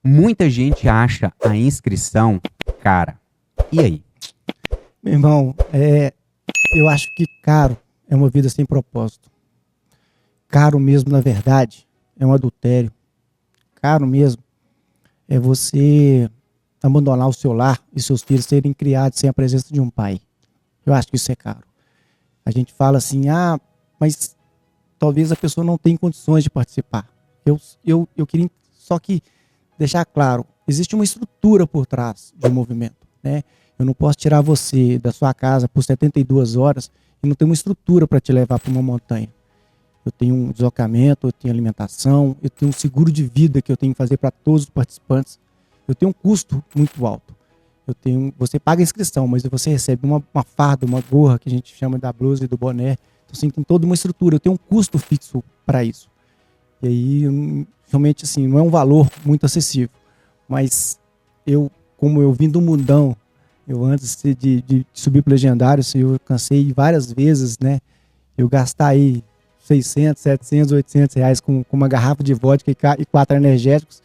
Muita gente acha a inscrição cara. E aí? Meu irmão, eu acho que caro é uma vida sem propósito. Caro mesmo, na verdade, é um adultério. Caro mesmo é você abandonar o seu lar e seus filhos serem criados sem a presença de um pai. Eu acho que isso é caro. A gente fala assim, mas talvez a pessoa não tenha condições de participar. Eu queria só que deixar claro, existe uma estrutura por trás de um movimento, né? Eu não posso tirar você da sua casa por 72 horas e não ter uma estrutura para te levar para uma montanha. Eu tenho um deslocamento, eu tenho alimentação, eu tenho um seguro de vida que eu tenho que fazer para todos os participantes. Eu tenho um custo muito alto. Você paga a inscrição, mas você recebe uma farda, uma gorra, que a gente chama da blusa e do boné. Então, assim, tem toda uma estrutura, eu tenho um custo fixo para isso. E aí, realmente, assim, não é um valor muito acessível. Mas como eu vim do mundão, eu antes de subir para o Legendário, assim, eu cansei várias vezes, né? Eu gastar aí 600, 700, 800 reais com uma garrafa de vodka e 4 energéticos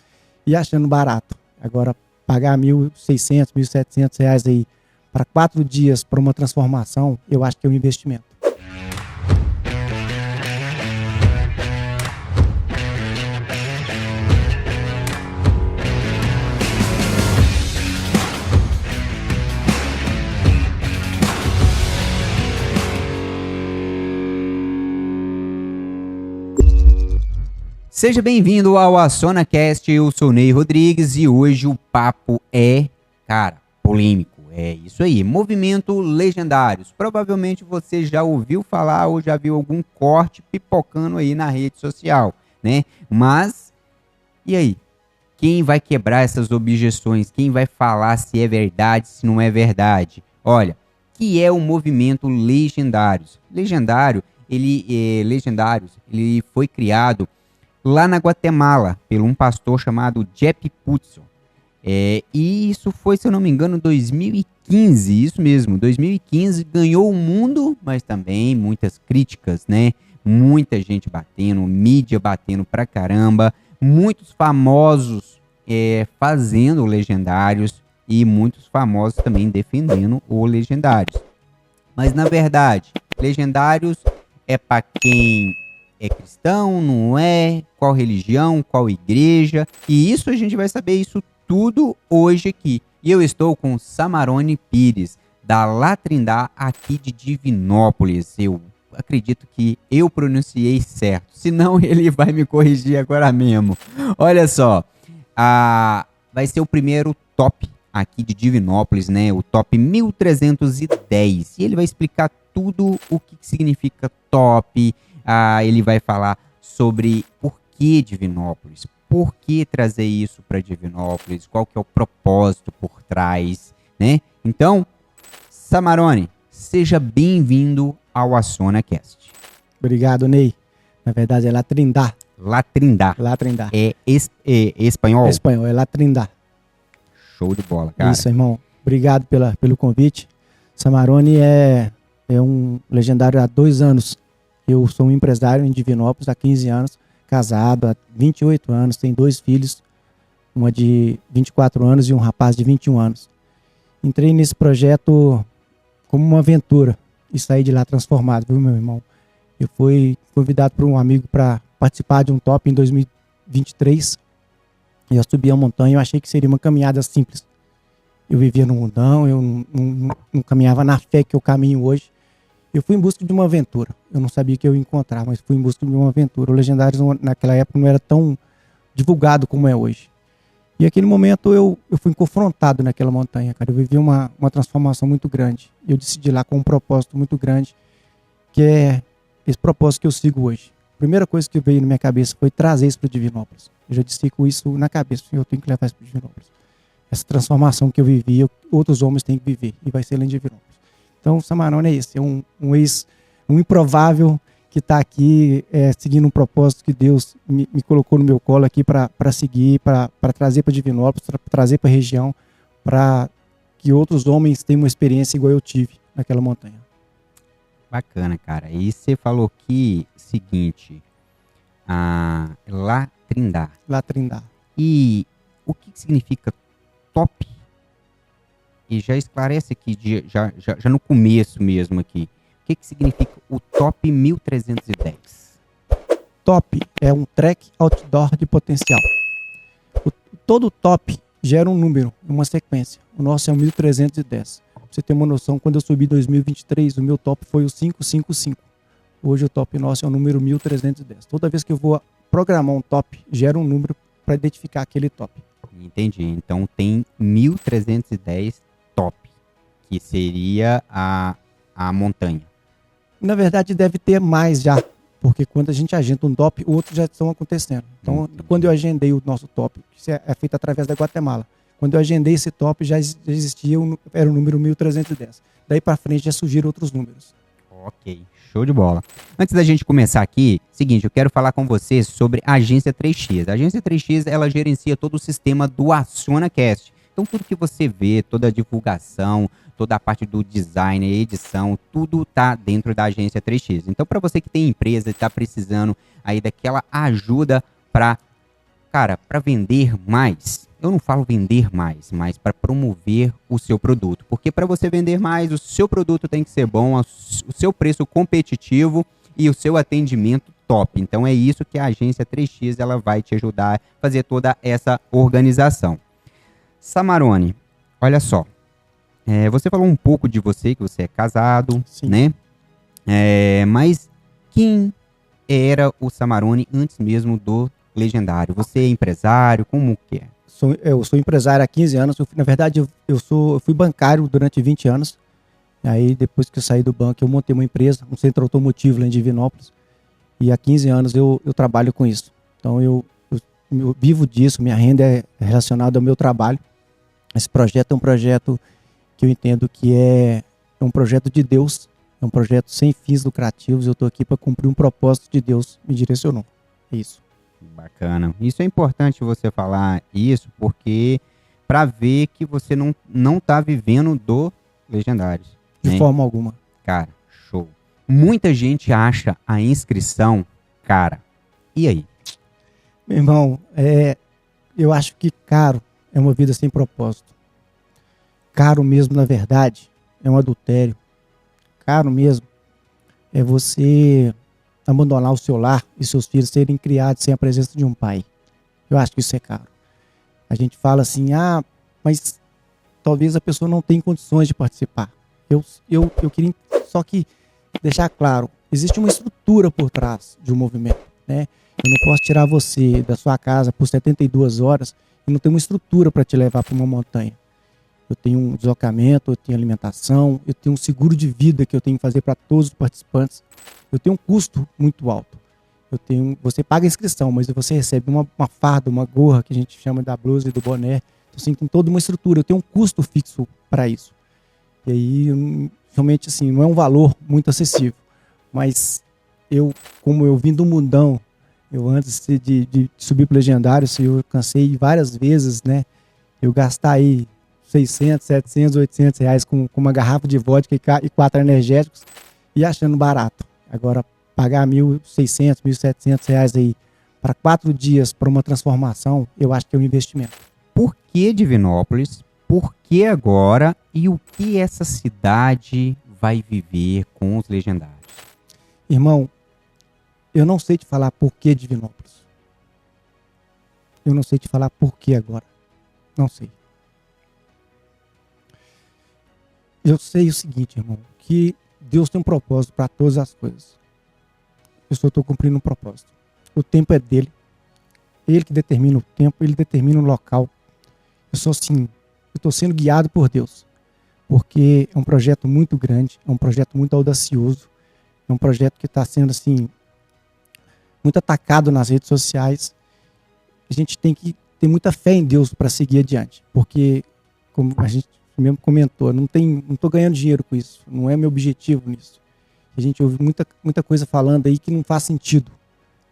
e achando barato. Agora, pagar 1.600, 1.700 reais aí para 4 dias para uma transformação, eu acho que é um investimento. Seja bem-vindo ao AssonaCast, eu sou Ney Rodrigues e hoje o papo é, polêmico. É isso aí, Movimento Legendários. Provavelmente você já ouviu falar ou já viu algum corte pipocando aí na rede social, né? Mas, e aí? Quem vai quebrar essas objeções? Quem vai falar se é verdade, se não é verdade? Olha, que é o Movimento Legendários? Ele foi criado lá na Guatemala, por um pastor chamado Jeff Putson. E isso foi, se eu não me engano, 2015, isso mesmo, 2015, ganhou o mundo, mas também muitas críticas, né? Muita gente batendo, mídia batendo pra caramba, muitos famosos fazendo Legendários e muitos famosos também defendendo o Legendários. Mas, na verdade, Legendários é para quem é cristão, não é, qual religião, qual igreja, e isso a gente vai saber isso tudo hoje aqui. E eu estou com Samarone Pires, da Latrindá, aqui de Divinópolis. Eu acredito que eu pronunciei certo, senão ele vai me corrigir agora mesmo. Olha só, vai ser o primeiro top aqui de Divinópolis, né? O top 1310, e ele vai explicar tudo o que significa top. Ele vai falar sobre por que Divinópolis, por que trazer isso para Divinópolis, qual que é o propósito por trás, né? Então, Samarone, seja bem-vindo ao AssonaCast. Obrigado, Ney. Na verdade é Latrindá. Latrindá. É espanhol? É espanhol, é Latrindá. Show de bola, cara. Isso, irmão. Obrigado pelo convite. Samarone é um legendário há 2 anos. Eu sou um empresário em Divinópolis há 15 anos, casado há 28 anos, tenho 2 filhos, uma de 24 anos e um rapaz de 21 anos. Entrei nesse projeto como uma aventura e saí de lá transformado, viu, meu irmão? Eu fui convidado por um amigo para participar de um top em 2023. Eu subi a montanha, eu achei que seria uma caminhada simples. Eu vivia no mundão, eu não caminhava na fé que eu caminho hoje. Eu fui em busca de uma aventura. Eu não sabia que eu ia encontrar, mas fui em busca de uma aventura. O Legendários naquela época não era tão divulgado como é hoje. E naquele momento eu fui confrontado naquela montanha, cara. Eu vivi uma transformação muito grande. Eu decidi lá com um propósito muito grande, que é esse propósito que eu sigo hoje. A primeira coisa que veio na minha cabeça foi trazer isso para Divinópolis. Eu já disse com isso na cabeça, eu tenho que levar isso para Divinópolis. Essa transformação que eu vivi, outros homens têm que viver, e vai ser lá em Divinópolis. Então, o Samarone é esse, é um improvável que está aqui seguindo um propósito que Deus me colocou no meu colo aqui para seguir, para trazer para Divinópolis, para trazer para a região, para que outros homens tenham uma experiência igual eu tive naquela montanha. Bacana, cara. E você falou que, seguinte, Latrindá. Latrindá. E o que significa top? E já esclarece aqui, já no começo mesmo aqui, o que significa o top 1310? Top é um track outdoor de potencial. Todo top gera um número, uma sequência. O nosso é o 1310. Pra você ter uma noção, quando eu subi em 2023, o meu top foi o 555. Hoje o top nosso é o número 1310. Toda vez que eu vou programar um top, gera um número para identificar aquele top. Entendi. Então tem 1310 top, que seria a montanha. Na verdade, deve ter mais já, porque quando a gente agenda um top, outros já estão acontecendo. Então, quando eu agendei o nosso top, que é feito através da Guatemala, quando eu agendei esse top, já existia, era o número 1310. Daí para frente já surgiram outros números. Ok, show de bola. Antes da gente começar aqui, seguinte, eu quero falar com você sobre a Agência 3X. A Agência 3X, ela gerencia todo o sistema do AcionaCast. Então, tudo que você vê, toda a divulgação, toda a parte do design, edição, tudo tá dentro da Agência 3X. Então, para você que tem empresa e está precisando aí daquela ajuda para vender mais, eu não falo vender mais, mas para promover o seu produto. Porque para você vender mais, o seu produto tem que ser bom, o seu preço competitivo e o seu atendimento top. Então, é isso que a Agência 3X ela vai te ajudar a fazer toda essa organização. Samarone, olha só, você falou um pouco de você, que você é casado, Sim. né? Mas quem era o Samarone antes mesmo do Legendário? Você é empresário? Como que é? Eu sou empresário há 15 anos. Na verdade, eu fui bancário durante 20 anos. Aí, depois que eu saí do banco, eu montei uma empresa, um centro automotivo lá em Divinópolis. E há 15 anos eu trabalho com isso. Então, eu vivo disso, minha renda é relacionada ao meu trabalho. Esse projeto é um projeto que eu entendo que é um projeto de Deus, é um projeto sem fins lucrativos. Eu estou aqui para cumprir um propósito de Deus me direcionou. É isso. Bacana. Isso é importante você falar isso, porque para ver que você não tá vivendo do Legendários. De forma alguma. Cara, show. Muita gente acha a inscrição cara. E aí? Meu irmão, eu acho que caro é uma vida sem propósito. Caro mesmo, na verdade, é um adultério. Caro mesmo é você abandonar o seu lar e seus filhos serem criados sem a presença de um pai. Eu acho que isso é caro. A gente fala assim, mas talvez a pessoa não tenha condições de participar. Eu queria só que deixar claro, existe uma estrutura por trás de um movimento, né? Eu não posso tirar você da sua casa por 72 horas e não ter uma estrutura para te levar para uma montanha. Eu tenho um deslocamento, eu tenho alimentação, eu tenho um seguro de vida que eu tenho que fazer para todos os participantes. Eu tenho um custo muito alto. Você paga a inscrição, mas você recebe uma farda, uma gorra, que a gente chama da blusa e do boné. Então, assim, tem toda uma estrutura. Eu tenho um custo fixo para isso. E aí, realmente, assim, não é um valor muito acessível. Mas como eu vim do mundão, eu antes de subir para o Legendário, eu cansei várias vezes, né? Eu gastar aí 600, 700, 800 reais com uma garrafa de vodka e 4 energéticos e achando barato. Agora, pagar 1.600, 1.700 reais aí para 4 dias para uma transformação, eu acho que é um investimento. Por que Divinópolis? Por que agora? E o que essa cidade vai viver com os Legendários? Irmão, eu não sei te falar por que Divinópolis. Eu não sei te falar por que agora. Não sei. Eu sei o seguinte, irmão, que Deus tem um propósito para todas as coisas. Eu só estou cumprindo um propósito. O tempo é dele. Ele que determina o tempo, ele determina o local. Eu estou sendo guiado por Deus. Porque é um projeto muito grande, é um projeto muito audacioso, é um projeto que está sendo, assim, muito atacado nas redes sociais. A gente tem que ter muita fé em Deus para seguir adiante. Porque, como a gente mesmo comentou, não estou ganhando dinheiro com isso, não é meu objetivo nisso. A gente ouve muita coisa falando aí que não faz sentido,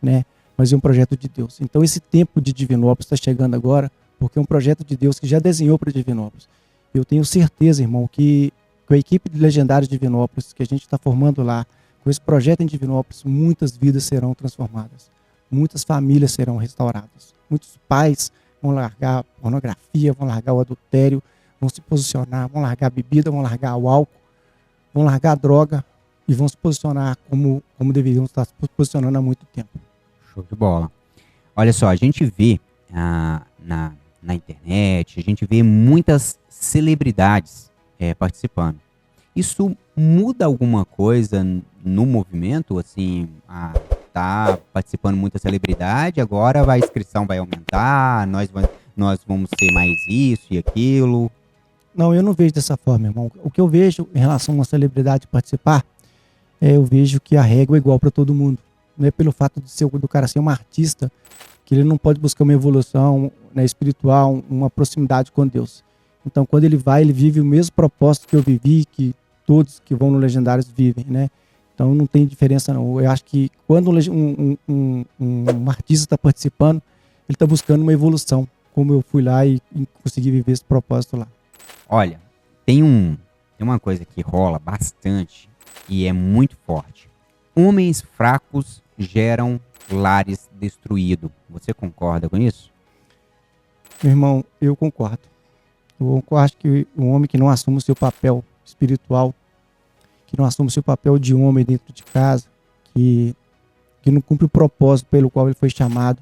né? Mas é um projeto de Deus. Então esse tempo de Divinópolis está chegando agora, porque é um projeto de Deus que já desenhou para Divinópolis. Eu tenho certeza, irmão, que com a equipe de Legendários de Divinópolis, que a gente está formando lá, com esse projeto em Divinópolis, muitas vidas serão transformadas, muitas famílias serão restauradas, muitos pais vão largar a pornografia, vão largar o adultério, vão se posicionar, vão largar a bebida, vão largar o álcool, vão largar a droga e vão se posicionar como deveriam estar se posicionando há muito tempo. Show de bola. Olha só, a gente vê na internet, a gente vê muitas celebridades participando. Isso muda alguma coisa no movimento? Assim, tá participando muita celebridade, agora a inscrição vai aumentar, nós vamos ser mais isso e aquilo. Não, eu não vejo dessa forma, irmão. O que eu vejo em relação a uma celebridade participar, eu vejo que a régua é igual para todo mundo. Não é pelo fato do cara ser um artista que ele não pode buscar uma evolução, né, espiritual, uma proximidade com Deus. Então, quando ele vai, ele vive o mesmo propósito que eu vivi, que todos que vão no Legendários vivem, né? Então, não tem diferença, não. Eu acho que quando um artista está participando, ele está buscando uma evolução, como eu fui lá e consegui viver esse propósito lá. Olha, tem uma coisa que rola bastante e é muito forte. Homens fracos geram lares destruídos. Você concorda com isso? Meu irmão, eu concordo. Eu acho que um homem que não assume o seu papel espiritual, que não assume o seu papel de homem dentro de casa, que não cumpre o propósito pelo qual ele foi chamado,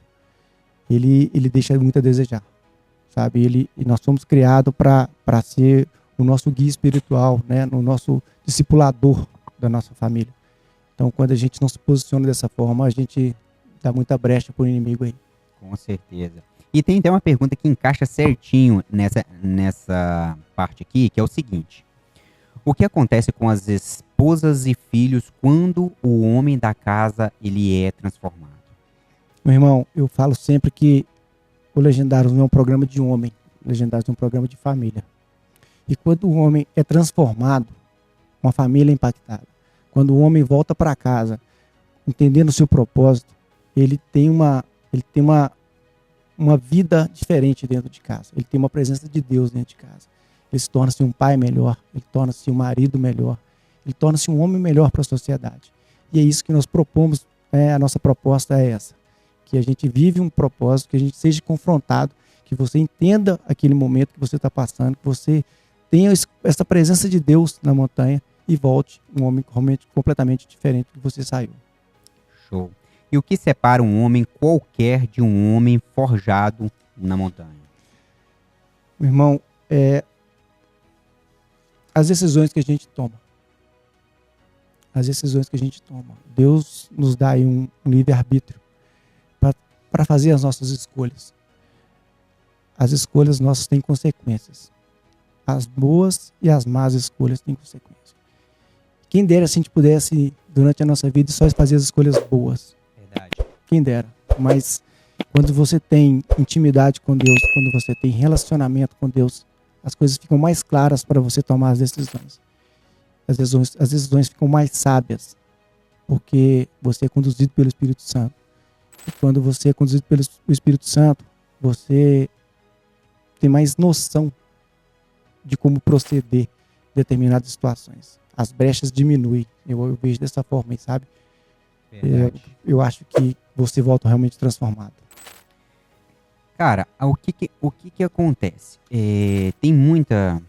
ele deixa muito a desejar, sabe? E nós fomos criados para ser o nosso guia espiritual, né? O nosso discipulador da nossa família. Então, quando a gente não se posiciona dessa forma, a gente dá muita brecha para o inimigo aí. Com certeza. E tem até uma pergunta que encaixa certinho nessa parte aqui, que é o seguinte. O que acontece com as esposas e filhos quando o homem da casa ele é transformado? Meu irmão, eu falo sempre que o Legendários não é um programa de homem, o Legendários é um programa de família. E quando o homem é transformado, uma família é impactada. Quando o homem volta para casa, entendendo o seu propósito, ele tem uma vida diferente dentro de casa. Ele tem uma presença de Deus dentro de casa. Ele se torna-se um pai melhor, ele torna-se um marido melhor, ele torna-se um homem melhor para a sociedade. E é isso que nós propomos, a nossa proposta é essa. Que a gente vive um propósito, que a gente seja confrontado, que você entenda aquele momento que você está passando, que você tenha essa presença de Deus na montanha e volte um homem realmente completamente diferente do que você saiu. Show. E o que separa um homem qualquer de um homem forjado na montanha? Meu irmão, as decisões que a gente toma. As decisões que a gente toma. Deus nos dá aí um livre-arbítrio para fazer as nossas escolhas. As escolhas nossas têm consequências. As boas e as más escolhas têm consequências. Quem dera se a gente pudesse, durante a nossa vida, só fazer as escolhas boas. Verdade. Quem dera. Mas quando você tem intimidade com Deus, quando você tem relacionamento com Deus, as coisas ficam mais claras para você tomar as decisões. As decisões ficam mais sábias, porque você é conduzido pelo Espírito Santo. E quando você é conduzido pelo Espírito Santo, você tem mais noção de como proceder em determinadas situações. As brechas diminuem. Eu vejo dessa forma, sabe? Eu acho que você volta realmente transformado. Cara, o que acontece? Tem muita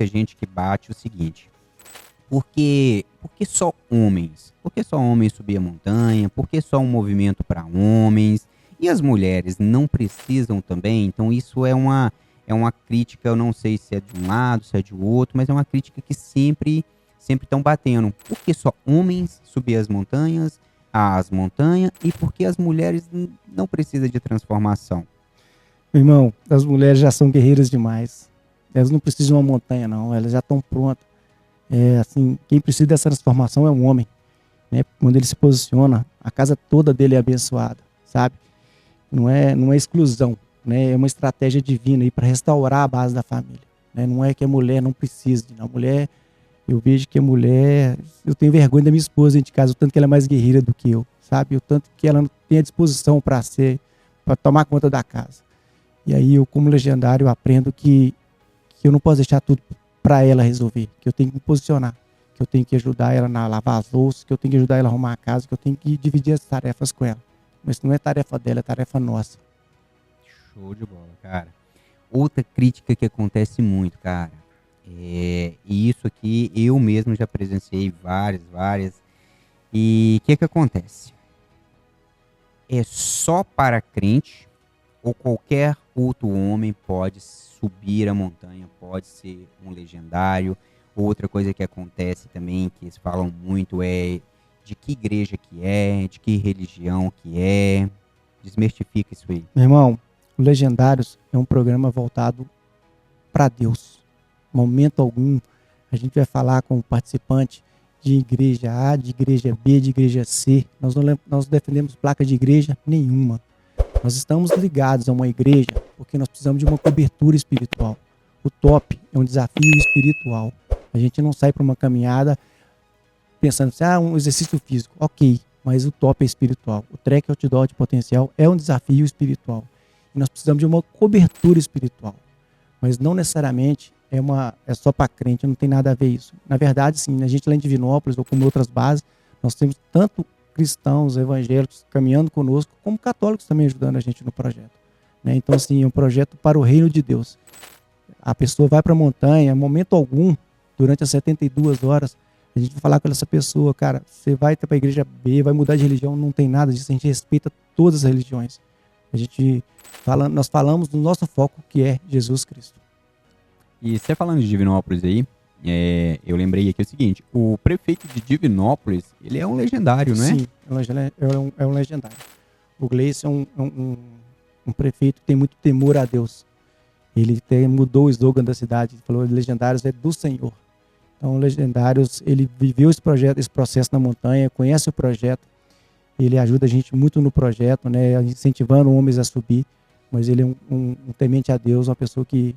gente que bate o seguinte. Por que só homens? Por que só homens subir a montanha? Por que só um movimento para homens? E as mulheres não precisam também? Então isso é uma crítica, eu não sei se é de um lado, se é de outro, mas é uma crítica que sempre estão batendo. Por que só homens subir as montanhas e por que as mulheres não precisam de transformação? Meu irmão, as mulheres já são guerreiras demais. Elas não precisam de uma montanha, não. Elas já estão prontas. Assim, quem precisa dessa transformação é um homem. Né? Quando ele se posiciona, a casa toda dele é abençoada, sabe? Não é exclusão. Né? É uma estratégia divina para restaurar a base da família. Né? Não é que a mulher não precise. A mulher, eu vejo que a mulher... Eu tenho vergonha da minha esposa dentro de casa, o tanto que ela é mais guerreira do que eu, sabe? O tanto que ela não tem a disposição para tomar conta da casa. E aí eu, como legendário, aprendo que eu não posso deixar tudo para ela resolver, que eu tenho que me posicionar, que eu tenho que ajudar ela a lavar as louças, que eu tenho que ajudar ela a arrumar a casa, que eu tenho que dividir as tarefas com ela. Mas não é tarefa dela, é tarefa nossa. Show de bola, cara. Outra crítica que acontece muito, cara, e isso aqui eu mesmo já presenciei várias. E o que acontece? É só para crente ou qualquer outro homem pode subir a montanha, pode ser um legendário. Outra coisa que acontece também, que eles falam muito, é de que igreja que é, de que religião que é. Desmistifica isso aí. Meu irmão, o Legendários é um programa voltado para Deus. Momento algum, a gente vai falar com o participante de igreja A, de igreja B, de igreja C. Nós não defendemos placa de igreja nenhuma. Nós estamos ligados a uma igreja porque nós precisamos de uma cobertura espiritual. O top é um desafio espiritual. A gente não sai para uma caminhada pensando assim, um exercício físico. Ok, mas o top é espiritual. O track outdoor de potencial é um desafio espiritual. E nós precisamos de uma cobertura espiritual. Mas não necessariamente é só para crente, não tem nada a ver isso. Na verdade, sim, a gente lá em Divinópolis, ou como outras bases, nós temos tanto cristãos, evangélicos caminhando conosco, como católicos também ajudando a gente no projeto. Né? Então, assim, é um projeto para o reino de Deus. A pessoa vai para a montanha, momento algum, durante as 72 horas, a gente vai falar com essa pessoa, cara, você vai para a igreja B, vai mudar de religião, não tem nada disso, a gente respeita todas as religiões. Nós falamos do nosso foco, que é Jesus Cristo. E você falando de Divinópolis aí, eu lembrei aqui o seguinte, o prefeito de Divinópolis, ele é um legendário, não é? Sim, é um legendário. O Gleison é um prefeito que tem muito temor a Deus. Ele mudou o slogan da cidade, falou Legendários é do Senhor. Então, Legendários, ele viveu esse processo na montanha, conhece o projeto, ele ajuda a gente muito no projeto, né, incentivando homens a subir, mas ele é um temente a Deus, uma pessoa que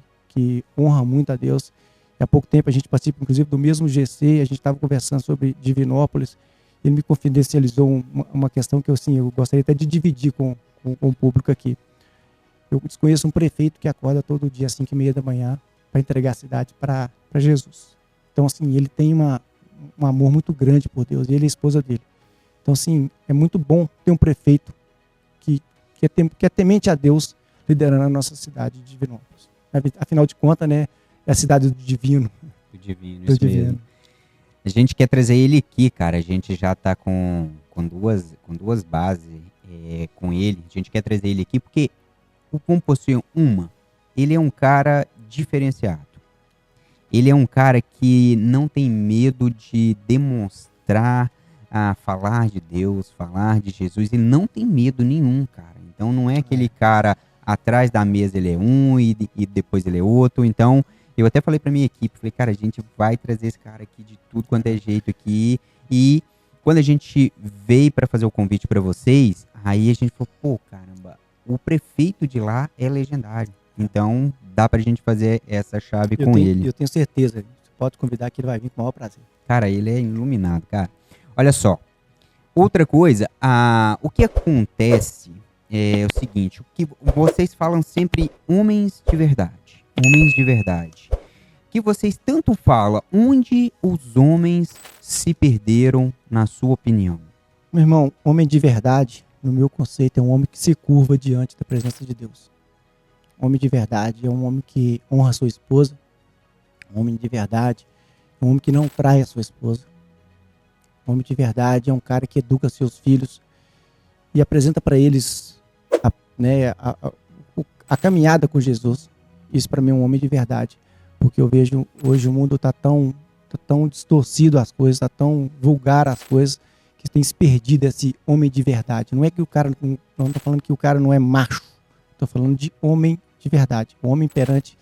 honra muito a Deus. E há pouco tempo a gente participa, inclusive, do mesmo GC, a gente estava conversando sobre Divinópolis, ele me confidencializou uma questão que eu gostaria até de dividir com o público aqui. Eu desconheço um prefeito que acorda todo dia às 5h30 da manhã para entregar a cidade para Jesus. Então, assim, ele tem um amor muito grande por Deus, ele e a esposa dele. Então, assim, é muito bom ter um prefeito que é temente a Deus liderando a nossa cidade de Divinópolis. Afinal de contas, né, é a cidade do divino. Do divino, isso mesmo. A gente quer trazer ele aqui, cara. A gente já tá com duas bases com ele. A gente quer trazer ele aqui porque o Pompocinho, ele é um cara diferenciado. Ele é um cara que não tem medo de demonstrar, falar de Deus, falar de Jesus. Ele não tem medo nenhum, cara. Então não é aquele cara atrás da mesa ele é um e depois ele é outro. Então eu até falei pra minha equipe, falei, cara, a gente vai trazer esse cara aqui de tudo quanto é jeito aqui. E quando a gente veio para fazer o convite para vocês, aí a gente falou, pô, caramba, o prefeito de lá é legendário. Então dá pra gente fazer essa chave com ele. Eu tenho certeza, você pode convidar que ele vai vir com o maior prazer. Cara, ele é iluminado, cara. Olha só, outra coisa, o que acontece é o seguinte, o que vocês falam sempre homens de verdade, que vocês tanto falam, onde os homens se perderam na sua opinião? Meu irmão, homem de verdade, no meu conceito, é um homem que se curva diante da presença de Deus. Homem de verdade é um homem que honra a sua esposa. Homem de verdade é um homem que não trai a sua esposa. Homem de verdade é um cara que educa seus filhos e apresenta para eles a caminhada com Jesus. Isso para mim é um homem de verdade, porque eu vejo hoje o mundo tá tão distorcido as coisas, tá tão vulgar as coisas, que tem se perdido esse homem de verdade. Não é que o cara, não estou falando que o cara não é macho, estou falando de homem de verdade, um homem perante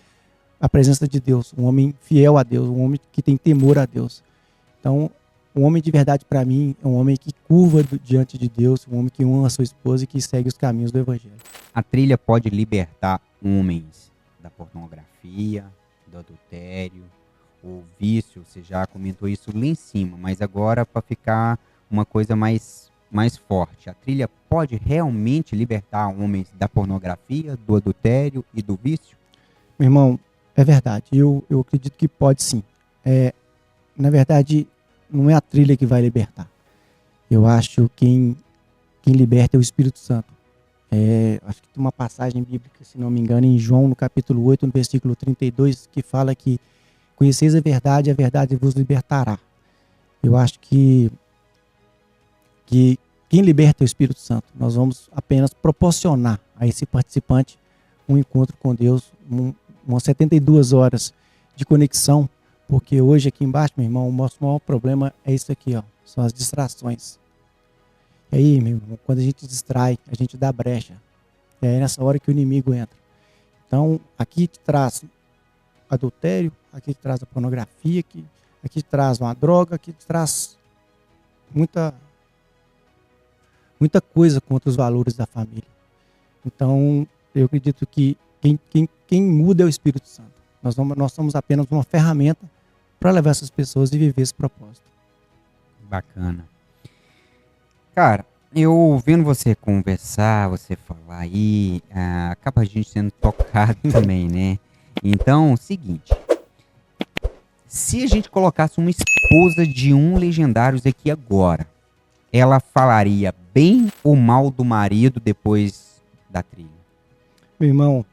a presença de Deus, um homem fiel a Deus, um homem que tem temor a Deus. Então, um homem de verdade para mim é um homem que curva diante de Deus, um homem que honra a sua esposa e que segue os caminhos do Evangelho. A trilha pode libertar homens da pornografia, do adultério, o vício, você já comentou isso lá em cima, mas agora para ficar uma coisa mais forte, a trilha pode realmente libertar homens da pornografia, do adultério e do vício? Meu irmão, é verdade, eu acredito que pode sim. Na verdade, não é a trilha que vai libertar. Eu acho que quem liberta é o Espírito Santo. Acho que tem uma passagem bíblica, se não me engano, em João, no capítulo 8, no versículo 32, que fala que conheceis a verdade vos libertará. Eu acho que quem liberta é o Espírito Santo. Nós vamos apenas proporcionar a esse participante um encontro com Deus, umas 72 horas de conexão, porque hoje aqui embaixo, meu irmão, o nosso maior problema é isso aqui, ó, são as distrações. E aí, meu irmão, quando a gente distrai, a gente dá brecha. É nessa hora que o inimigo entra. Então, aqui te traz adultério, aqui te traz a pornografia, aqui te traz uma droga, aqui te traz muita coisa contra os valores da família. Então, eu acredito que quem muda é o Espírito Santo. Nós somos apenas uma ferramenta para levar essas pessoas e viver esse propósito. Bacana. Cara, eu vendo você conversar, você falar aí, acaba a gente sendo tocado também, né? Então, seguinte. Se a gente colocasse uma esposa de um Legendários aqui agora, ela falaria bem ou mal do marido depois da trilha? Meu irmão,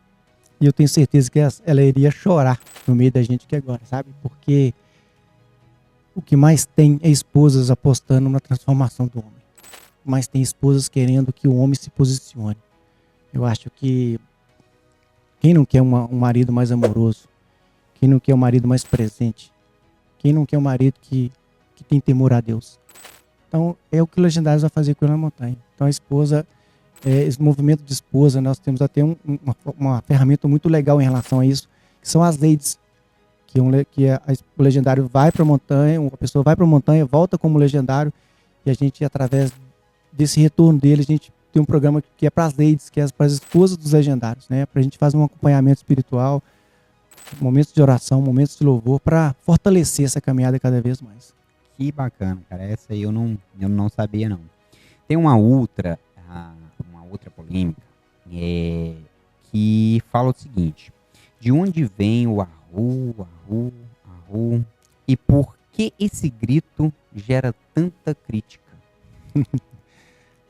eu tenho certeza que ela iria chorar no meio da gente aqui agora, sabe? Porque o que mais tem é esposas apostando na transformação do homem. Mas tem esposas querendo que o homem se posicione. Eu acho que quem não quer um marido mais amoroso? Quem não quer um marido mais presente? Quem não quer um marido que tem temor a Deus? Então, é o que o Legendários vai fazer com ele na montanha. Então, a esposa, esse movimento de esposa, nós temos até uma ferramenta muito legal em relação a isso, que são as ladies. O Legendário vai para a montanha, uma pessoa vai para a montanha, volta como legendário, e a gente, através desse retorno dele, a gente tem um programa que é para as ladies, que é para as esposas dos legendários, né? Para a gente fazer um acompanhamento espiritual, momentos de oração, momentos de louvor, para fortalecer essa caminhada cada vez mais. Que bacana, cara. Essa aí eu não sabia, não. Tem uma outra polêmica que fala o seguinte: de onde vem o arru, arru, arru, e por que esse grito gera tanta crítica?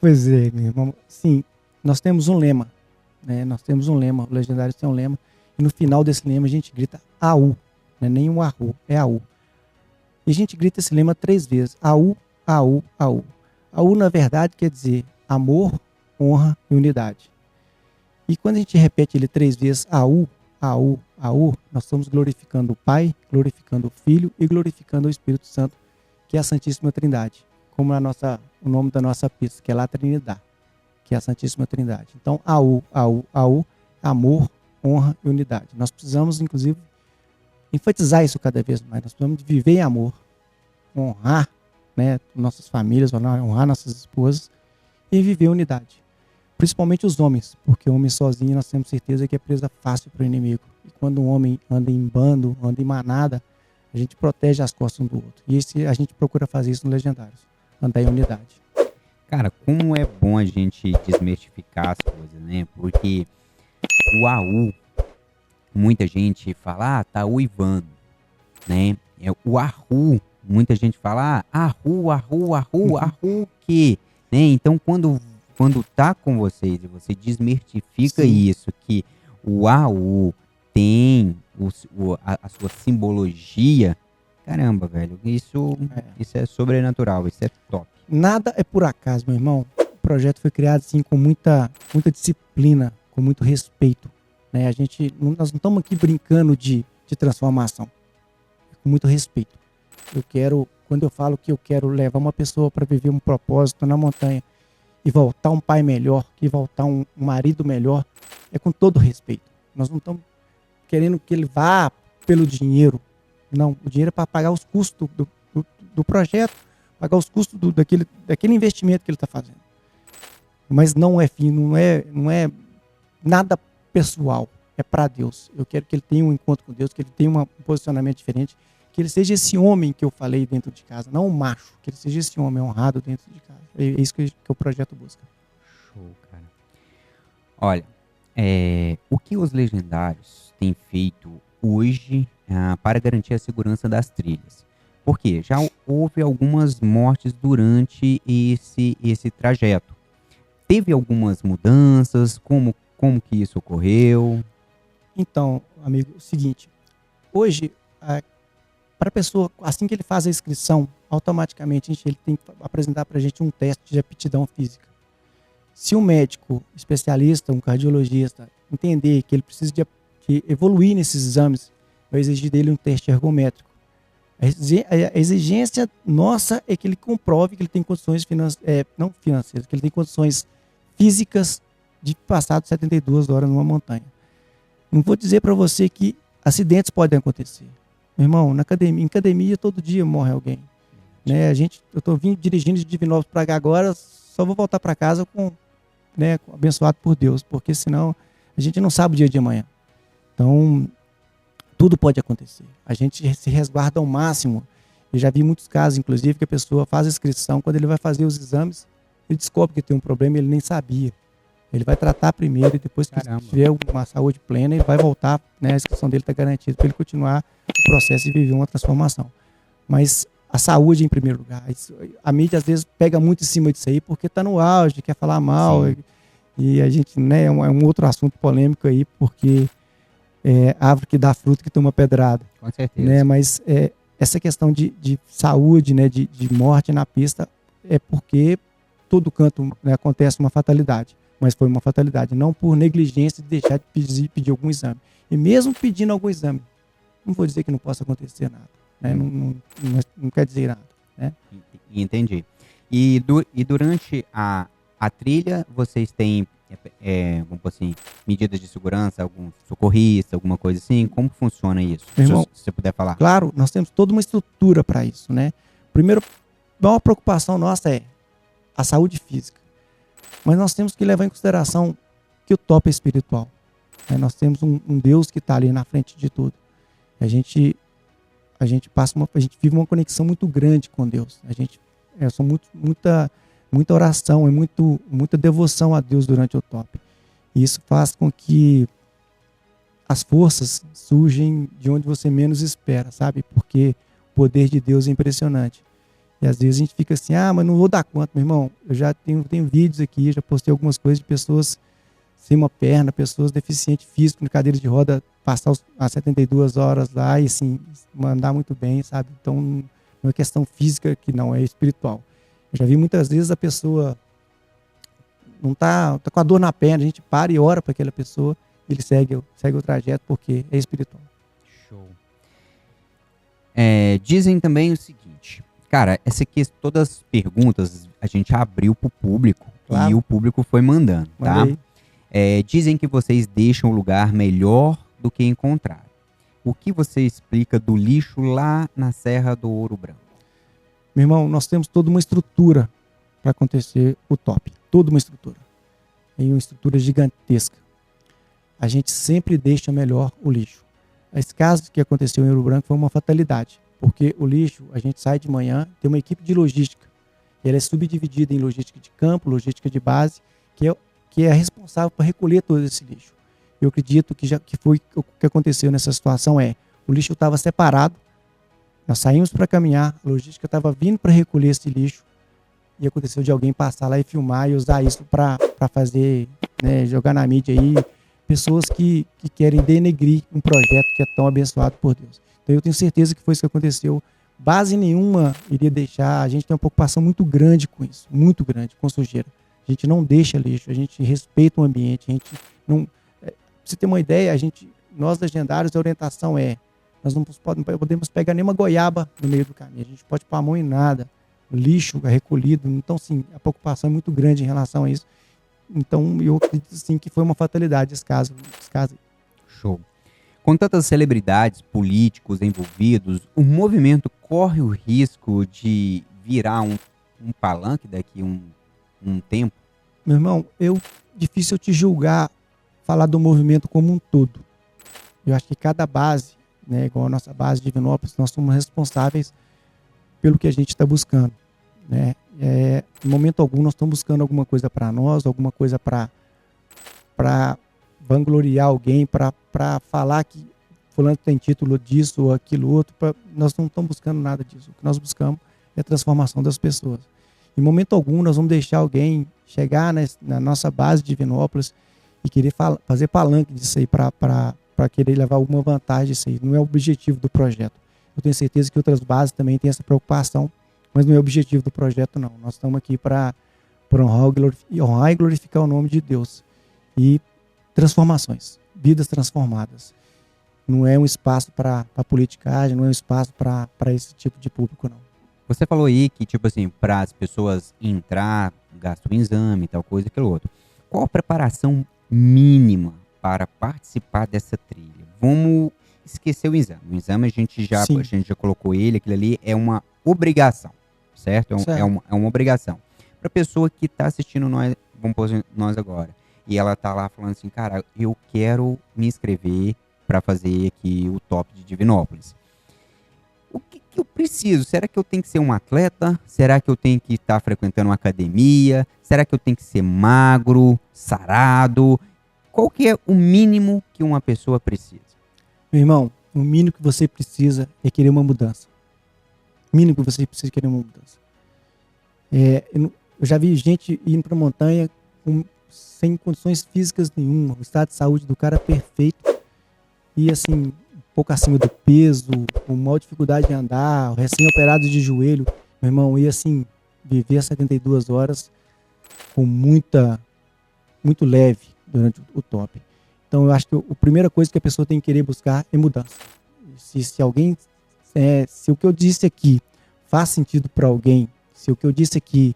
Pois é, meu irmão. Sim, nós temos um lema, né? Nós temos um lema, o Legendários tem um lema, e no final desse lema a gente grita AU, não é nem um arru, é AU. E a gente grita esse lema 3 vezes, AU, AU, AU. AU, na verdade, quer dizer amor, honra e unidade. E quando a gente repete ele 3 vezes, AU, AU, AU, nós estamos glorificando o Pai, glorificando o Filho e glorificando o Espírito Santo, que é a Santíssima Trindade, como o nome da nossa pista, que é La Trinidad, que é a Santíssima Trindade. Então, AU, AU, AU, amor, honra e unidade. Nós precisamos, inclusive, enfatizar isso cada vez mais. Nós precisamos viver em amor, honrar, né, nossas famílias, honrar nossas esposas e viver em unidade. Principalmente os homens, porque o homem sozinho nós temos certeza que é presa fácil para o inimigo. E quando um homem anda em bando, anda em manada, a gente protege as costas um do outro. E a gente procura fazer isso no Legendários, andar em unidade. Cara, como é bom a gente desmistificar as coisas, né? Porque o AU, muita gente fala, tá uivando, né? O arru, muita gente fala, arru, arru, arru, arru, que, né? Então, quando tá com vocês e você desmistifica isso, que o AU tem a sua simbologia, caramba, velho, isso é sobrenatural, isso é top. Nada é por acaso, meu irmão. O projeto foi criado assim com muita disciplina, com muito respeito, né? Nós não estamos aqui brincando de transformação, com muito respeito. Quando eu falo que eu quero levar uma pessoa para viver um propósito na montanha e voltar um pai melhor, e voltar um marido melhor, é com todo respeito. Nós não estamos querendo que ele vá pelo dinheiro. Não, o dinheiro é para pagar os custos do projeto, pagar os custos daquele investimento que ele está fazendo. Mas não é fim, não é nada pessoal, é para Deus. Eu quero que ele tenha um encontro com Deus, que ele tenha um posicionamento diferente, que ele seja esse homem que eu falei dentro de casa, não um macho, que ele seja esse homem honrado dentro de casa. É isso que o projeto busca. Show, cara. Olha, o que os Legendários têm feito hoje para garantir a segurança das trilhas? Porque já houve algumas mortes durante esse trajeto. teve algumas mudanças? Como que isso ocorreu? Então, amigo, é o seguinte, hoje, para a pessoa, assim que ele faz a inscrição, automaticamente ele tem que apresentar para a gente um teste de aptidão física. Se um médico especialista, um cardiologista, entender que ele precisa de evoluir nesses exames, vai exigir dele um teste ergométrico. A exigência nossa é que ele comprove que ele tem condições não financeiras, que ele tem condições físicas de passar de 72 horas numa montanha. Não vou dizer para você que acidentes podem acontecer. Meu irmão, em academia todo dia morre alguém. Né? Eu estou dirigindo de Divinópolis para cá agora, só vou voltar para casa abençoado por Deus, porque senão a gente não sabe o dia de amanhã. Então, tudo pode acontecer. A gente se resguarda ao máximo. Eu já vi muitos casos, inclusive, que a pessoa faz a inscrição, quando ele vai fazer os exames, ele descobre que tem um problema e ele nem sabia. Ele vai tratar primeiro e depois que tiver uma saúde plena, ele vai voltar, né, a inscrição dele está garantida para ele continuar o processo e viver uma transformação. Mas a saúde em primeiro lugar. A mídia às vezes pega muito em cima disso aí porque está no auge, quer falar mal. E a gente, né, é um outro assunto polêmico aí, porque árvore que dá fruto que toma pedrada. Com certeza. Né, mas essa questão de saúde, né, de morte na pista, é porque todo canto, né, acontece uma fatalidade. Mas foi uma fatalidade, não por negligência de deixar de pedir algum exame. E mesmo pedindo algum exame, não vou dizer que não possa acontecer nada. Né? Não quer dizer nada. Né? Entendi. E durante a trilha, vocês têm, vamos assim, medidas de segurança, algum socorrista, alguma coisa assim? Como funciona isso? Irmão, se você puder falar. Claro, nós temos toda uma estrutura para isso. Né? Primeiro, a maior preocupação nossa é a saúde física. Mas nós temos que levar em consideração que o top é espiritual. Né? Nós temos um Deus que está ali na frente de tudo. A gente vive uma conexão muito grande com Deus. São muita oração e muita devoção a Deus durante o top. E isso faz com que as forças surgem de onde você menos espera, sabe? Porque o poder de Deus é impressionante. E às vezes a gente fica assim, mas não vou dar conta, meu irmão. Eu já tenho vídeos aqui, já postei algumas coisas de pessoas sem uma perna, pessoas deficientes físicos, na cadeira de roda, passar as 72 horas lá e assim, mandar muito bem, sabe? Então, não é questão física que não, é espiritual. Eu já vi muitas vezes a pessoa não tá com a dor na perna, a gente para e ora para aquela pessoa, ele segue o trajeto porque é espiritual. Show. Dizem também o seguinte, cara, todas as perguntas a gente abriu pro público, claro, e o público foi mandando, tá? Dizem que vocês deixam o lugar melhor do que encontraram. O que você explica do lixo lá na Serra do Ouro Branco? Meu irmão, nós temos toda uma estrutura para acontecer o top. Toda uma estrutura. É uma estrutura gigantesca. A gente sempre deixa melhor o lixo. Esse caso que aconteceu em Ouro Branco foi uma fatalidade. Porque o lixo, a gente sai de manhã, tem uma equipe de logística. Ela é subdividida em logística de campo, logística de base, que é responsável por recolher todo esse lixo. Eu acredito que foi o que aconteceu nessa situação o lixo estava separado, nós saímos para caminhar, a logística estava vindo para recolher esse lixo e aconteceu de alguém passar lá e filmar e usar isso para fazer, né, jogar na mídia aí, pessoas que querem denegrir um projeto que é tão abençoado por Deus. Então eu tenho certeza que foi isso que aconteceu. Base nenhuma iria deixar, a gente tem uma preocupação muito grande com isso, muito grande, com sujeira. A gente não deixa lixo, a gente respeita o ambiente, a gente não... Pra você ter uma ideia, nós legendários, a orientação nós não podemos pegar nenhuma goiaba no meio do caminho, a gente pode pôr a mão em nada, o lixo é recolhido, então sim, a preocupação é muito grande em relação a isso. Então eu acredito sim que foi uma fatalidade esse caso. Show. Com tantas celebridades, políticos envolvidos, o movimento corre o risco de virar um palanque daqui um tempo? Meu irmão, difícil eu te julgar, falar do movimento como um todo. Eu acho que cada base, né, igual a nossa base de Divinópolis, nós somos responsáveis pelo que a gente está buscando. Né? Em momento algum nós estamos buscando alguma coisa para nós, alguma coisa para vangloriar alguém, para falar que fulano tem título disso ou aquilo outro. Nós não estamos buscando nada disso. O que nós buscamos é a transformação das pessoas. Em momento algum nós vamos deixar alguém chegar na nossa base de Divinópolis e querer fazer palanque disso aí para querer levar alguma vantagem disso aí. Não é o objetivo do projeto. Eu tenho certeza que outras bases também têm essa preocupação, mas não é o objetivo do projeto, não. Nós estamos aqui para honrar e glorificar o nome de Deus. E transformações, vidas transformadas. Não é um espaço para politicagem, não é um espaço para esse tipo de público, não. Você falou aí que, tipo assim, para as pessoas entrar, gasta um exame, tal coisa, aquilo outro. Qual a preparação mínima para participar dessa trilha? Vamos esquecer o exame. O exame a gente já colocou ele, aquilo ali é uma obrigação, certo? É uma obrigação. Para a pessoa que está assistindo nós, vamos pôr nós agora, e ela tá lá falando assim, cara, eu quero me inscrever para fazer aqui o top de Divinópolis. O que eu preciso? Será que eu tenho que ser um atleta? Será que eu tenho que estar frequentando uma academia? Será que eu tenho que ser magro, sarado? Qual que é o mínimo que uma pessoa precisa? Meu irmão, o mínimo que você precisa é querer uma mudança. O mínimo que você precisa é querer uma mudança. Eu já vi gente indo para a montanha sem condições físicas nenhuma. O estado de saúde do cara é perfeito. E assim, um pouco acima do peso, com maior dificuldade de andar, recém-operado de joelho. Meu irmão, ia assim, viver 72 horas com muito leve durante o top. Então eu acho que a primeira coisa que a pessoa tem que querer buscar é mudança. Se o que eu disse aqui faz sentido para alguém, se o que eu disse aqui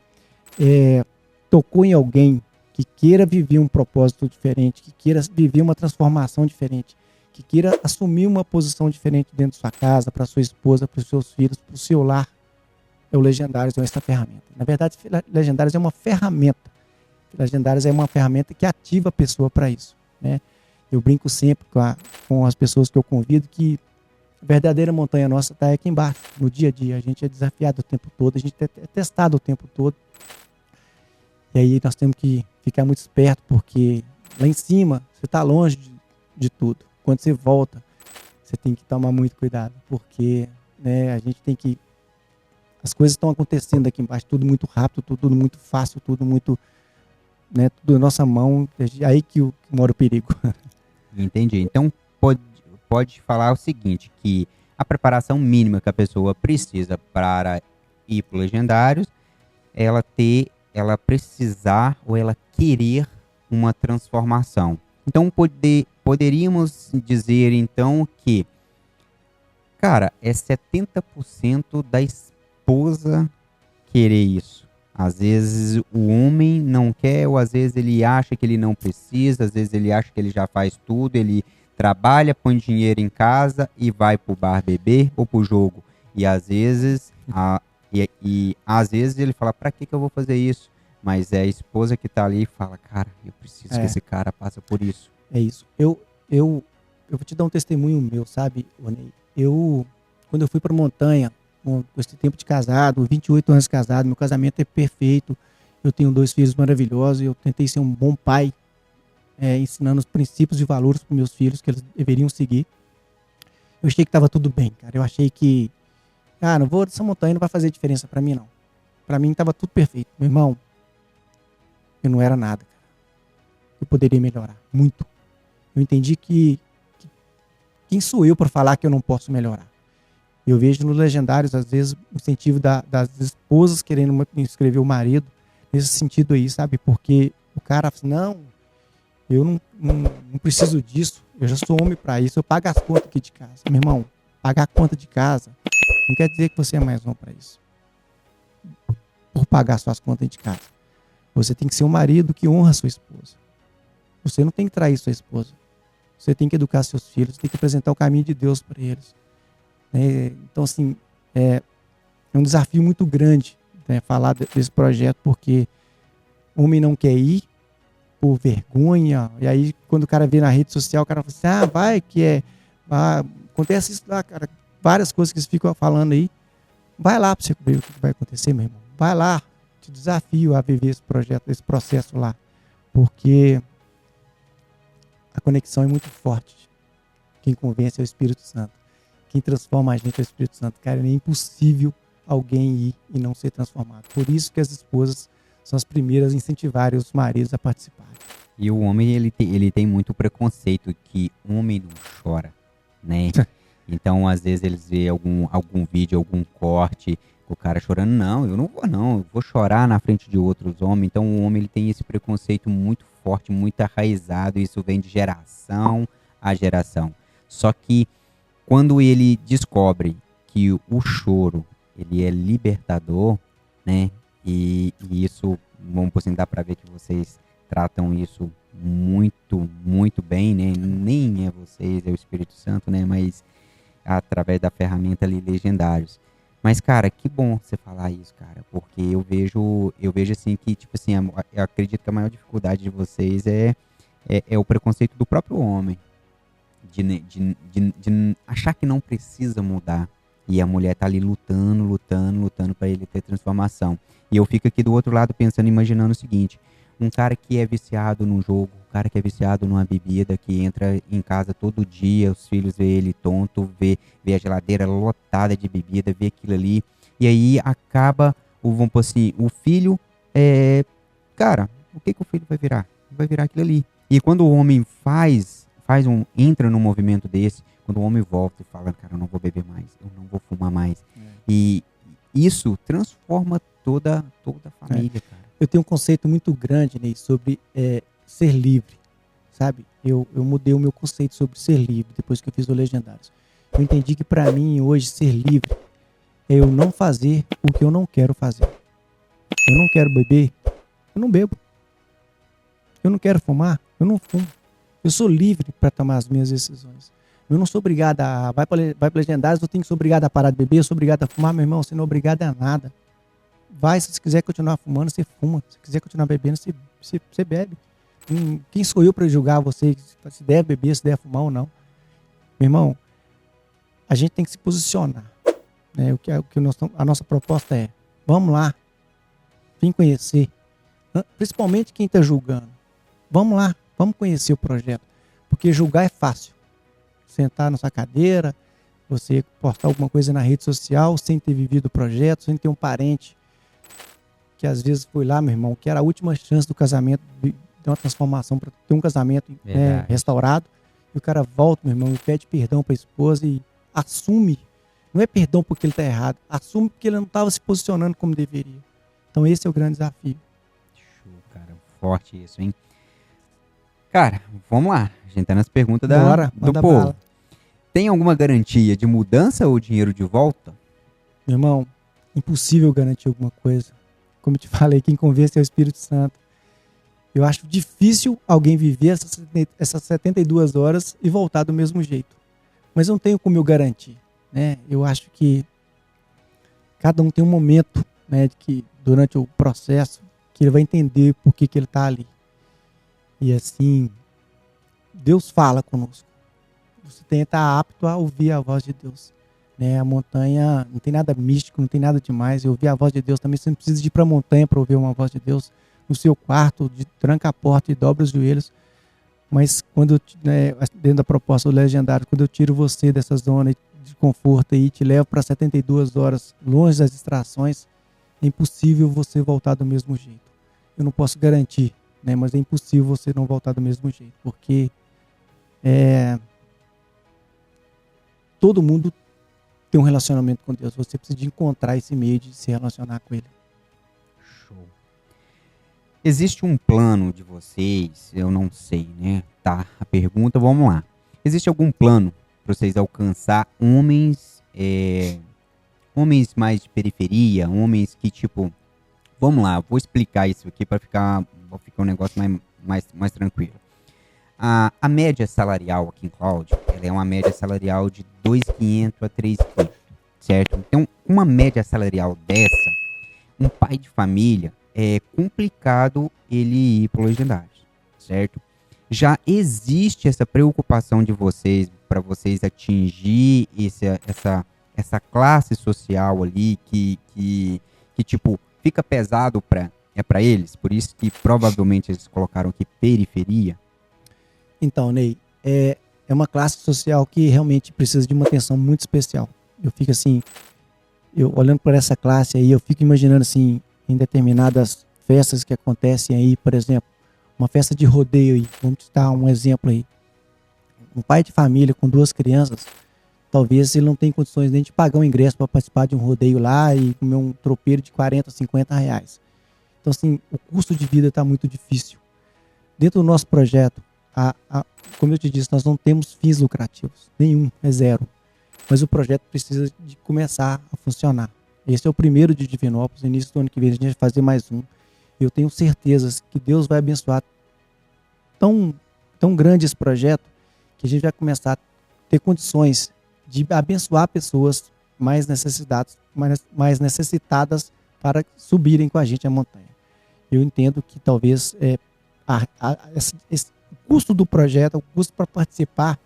tocou em alguém que queira viver um propósito diferente, que queira viver uma transformação diferente, que queira assumir uma posição diferente dentro da sua casa, para sua esposa, para os seus filhos, para o seu lar, o Legendários é essa ferramenta. Na verdade, Legendários é uma ferramenta. Legendários é uma ferramenta que ativa a pessoa para isso, né? Eu brinco sempre com as pessoas que eu convido que a verdadeira montanha nossa está aqui embaixo, no dia a dia. A gente é desafiado o tempo todo, a gente é testado o tempo todo. E aí nós temos que ficar muito esperto, porque lá em cima você está longe de tudo. Quando você volta, você tem que tomar muito cuidado, porque, né, a gente tem que... As coisas estão acontecendo aqui embaixo, tudo muito rápido, tudo muito fácil, tudo muito... Né, tudo na nossa mão, é aí que mora o perigo. Entendi. Então, pode falar o seguinte, que a preparação mínima que a pessoa precisa para ir para Legendários, ela precisar ou ela querer uma transformação. Então, poderíamos dizer, então, que, cara, é 70% da esposa querer isso. Às vezes o homem não quer, ou às vezes ele acha que ele não precisa, às vezes ele acha que ele já faz tudo, ele trabalha, põe dinheiro em casa e vai pro bar beber ou pro jogo. E às vezes, às vezes ele fala, pra que eu vou fazer isso? Mas é a esposa que tá ali e fala, cara, eu preciso que esse cara passe por isso. É isso. Eu vou te dar um testemunho meu, sabe, Onei? Quando eu fui pra montanha, com esse tempo de casado, 28 anos de casado, meu casamento é perfeito, eu tenho 2 filhos maravilhosos, eu tentei ser um bom pai, ensinando os princípios e valores para meus filhos que eles deveriam seguir. Eu achei que estava tudo bem, cara. Eu achei que, não vou dessa montanha, não vai fazer diferença para mim, não. Para mim estava tudo perfeito. Meu irmão, eu não era nada, cara. Eu poderia melhorar, muito. Eu entendi que quem sou eu para falar que eu não posso melhorar? Eu vejo nos Legendários, às vezes, o incentivo das esposas querendo inscrever o marido, nesse sentido aí, sabe? Porque o cara fala assim, não, eu não preciso disso, eu já sou homem para isso, eu pago as contas aqui de casa. Meu irmão, pagar a conta de casa não quer dizer que você é mais homem para isso. Por pagar suas contas de casa. Você tem que ser um marido que honra a sua esposa. Você não tem que trair sua esposa. Você tem que educar seus filhos, tem que apresentar o caminho de Deus para eles. Então, assim, é um desafio muito grande, né, falar desse projeto, porque o homem não quer ir por vergonha, e aí quando o cara vê na rede social, o cara fala assim, vai, acontece isso lá, cara, várias coisas que eles ficam falando aí, vai lá para você ver o que vai acontecer, meu irmão, vai lá, te desafio a viver esse projeto, esse processo lá, porque a conexão é muito forte, quem convence é o Espírito Santo. Quem transforma a gente é o Espírito Santo. Cara, é impossível alguém ir e não ser transformado. Por isso que as esposas são as primeiras a incentivarem os maridos a participarem. E o homem, ele tem muito preconceito que homem não chora, né? Então, às vezes, eles vê algum vídeo, algum corte, o cara chorando. Não, eu não vou chorar na frente de outros homens. Então, o homem, ele tem esse preconceito muito forte, muito arraizado. Isso vem de geração a geração. Só que, quando ele descobre que o choro, ele é libertador, né? E isso, vamos por assim, dá pra ver que vocês tratam isso muito, muito bem, né? Nem é vocês, é o Espírito Santo, né? Mas através da ferramenta ali, Legendários. Mas, cara, que bom você falar isso, cara, porque eu vejo assim que, tipo assim, eu acredito que a maior dificuldade de vocês é o preconceito do próprio homem, de achar que não precisa mudar. E a mulher tá ali lutando para ele ter transformação. E eu fico aqui do outro lado pensando, imaginando o seguinte: um cara que é viciado num jogo, um cara que é viciado numa bebida, que entra em casa todo dia, os filhos vê ele tonto, vê a geladeira lotada de bebida, vê aquilo ali, e aí acaba, vamos pôr assim, o filho, cara, o que o filho vai virar? Vai virar aquilo ali. E quando o homem entra num movimento desse, quando o homem volta e fala, cara, eu não vou beber mais, eu não vou fumar mais, e isso transforma toda a família, cara. Eu tenho um conceito muito grande, Ney, sobre ser livre, sabe? Eu mudei o meu conceito sobre ser livre depois que eu fiz o Legendários. Eu entendi que para mim hoje ser livre é eu não fazer o que eu não quero fazer. Eu não quero beber, eu não bebo. Eu não quero fumar, eu não fumo. Eu sou livre para tomar as minhas decisões. Eu não sou obrigado a... Vai para Legendários, eu tenho que ser obrigado a parar de beber, eu sou obrigado a fumar, meu irmão, você não é obrigado a nada. Vai, se você quiser continuar fumando, você fuma. Se quiser continuar bebendo, você bebe. Quem sou eu para julgar você se deve beber, se deve fumar ou não? Meu irmão, a gente tem que se posicionar. Né? A nossa proposta é, vamos lá, vem conhecer. Principalmente quem está julgando. Vamos lá, vamos conhecer o projeto. Porque julgar é fácil. Sentar na sua cadeira, você postar alguma coisa na rede social sem ter vivido o projeto, sem ter um parente que às vezes foi lá, meu irmão, que era a última chance do casamento, de uma transformação para ter um casamento restaurado, e o cara volta, meu irmão, e pede perdão para a esposa e assume, não é perdão porque ele está errado, assume porque ele não estava se posicionando como deveria. Então esse é o grande desafio. Show, cara, forte isso, hein? Cara, vamos lá, a gente tá nas perguntas do povo. Bala. Tem alguma garantia de mudança ou dinheiro de volta? Meu irmão, impossível garantir alguma coisa. Como eu te falei, quem convence é o Espírito Santo. Eu acho difícil alguém viver essas 72 horas e voltar do mesmo jeito. Mas não tenho como eu garantir. Né? Eu acho que cada um tem um momento, né, de que, durante o processo, que ele vai entender por que ele está ali. E assim, Deus fala conosco. Você tem que estar apto a ouvir a voz de Deus. Né? A montanha não tem nada místico, não tem nada demais. Eu ouvir a voz de Deus também. Você não precisa ir para a montanha para ouvir uma voz de Deus. No seu quarto, tranca a porta e dobra os joelhos. Mas quando, dentro da proposta do Legendário, quando eu tiro você dessa zona de conforto e te levo para 72 horas longe das distrações, é impossível você voltar do mesmo jeito. Eu não posso garantir, né? Mas é impossível você não voltar do mesmo jeito. Porque todo mundo tem um relacionamento com Deus. Você precisa de encontrar esse meio de se relacionar com Ele. Show. Existe um plano de vocês? Eu não sei, né? Tá, a pergunta, vamos lá. Existe algum plano para vocês alcançar homens mais de periferia, homens que, tipo... Vamos lá, vou explicar isso aqui para ficar um negócio mais tranquilo. A média salarial aqui em Cláudio, ela é uma média salarial de 2.500 a 3.500, certo? Então, uma média salarial dessa, um pai de família, é complicado ele ir para o Legendários, certo? Já existe essa preocupação de vocês, para vocês atingir essa classe social ali que tipo, fica pesado para eles, por isso que provavelmente eles colocaram aqui periferia. Então, Ney, é uma classe social que realmente precisa de uma atenção muito especial. Eu fico assim, eu olhando para essa classe aí, eu fico imaginando assim, em determinadas festas que acontecem aí, por exemplo, uma festa de rodeio aí, vamos citar um exemplo aí. Um pai de família com 2 crianças, talvez ele não tenha condições nem de pagar um ingresso para participar de um rodeio lá e comer um tropeiro de 40, 50 reais. Então, assim, o custo de vida está muito difícil. Dentro do nosso projeto, como eu te disse, nós não temos fins lucrativos, nenhum, é zero. Mas o projeto precisa de começar a funcionar. Esse é o primeiro de Divinópolis, no início do ano que vem a gente vai fazer mais um. Eu tenho certeza que Deus vai abençoar tão grande esse projeto que a gente vai começar a ter condições de abençoar pessoas mais necessitadas para subirem com a gente a montanha. Eu entendo que talvez esse custo do projeto, o custo para participar,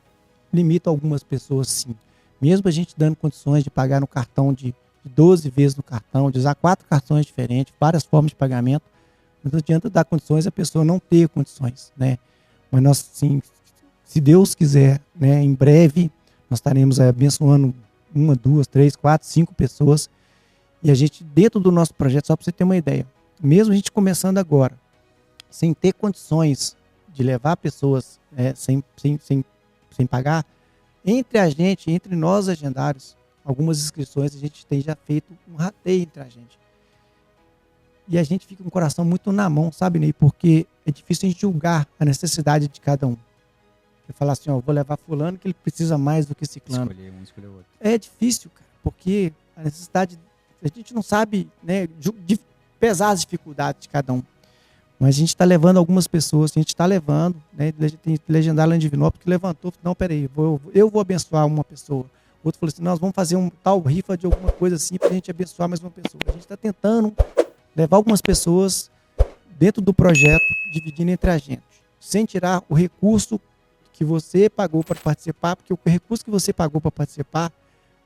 limita algumas pessoas sim. Mesmo a gente dando condições de pagar no cartão de 12 vezes no cartão, de usar 4 cartões diferentes, várias formas de pagamento, não adianta dar condições a pessoa não ter condições, né? Mas nós, sim, se Deus quiser, né, em breve, nós estaremos abençoando 1, 2, 3, 4, 5 pessoas. E a gente, dentro do nosso projeto, só para você ter uma ideia, mesmo a gente começando agora, sem ter condições de levar pessoas sem pagar, entre nós agendários, algumas inscrições a gente tem já feito um rateio entre a gente. E a gente fica com o coração muito na mão, sabe, Ney? Porque é difícil a gente julgar a necessidade de cada um. Eu falar assim, ó, vou levar fulano que ele precisa mais do que ciclano. Escolher um, escolher outro. É difícil, cara, porque a necessidade, a gente não sabe, né, pesar as dificuldades de cada um. Mas a gente está levando algumas pessoas, a gente está levando, né, tem legendário lá em Divinópolis que levantou, não, peraí, eu vou abençoar uma pessoa. Outro falou assim, nós vamos fazer um tal rifa de alguma coisa assim para a gente abençoar mais uma pessoa. A gente está tentando levar algumas pessoas dentro do projeto, dividindo entre a gente, sem tirar o recurso que você pagou para participar, porque o recurso que você pagou para participar,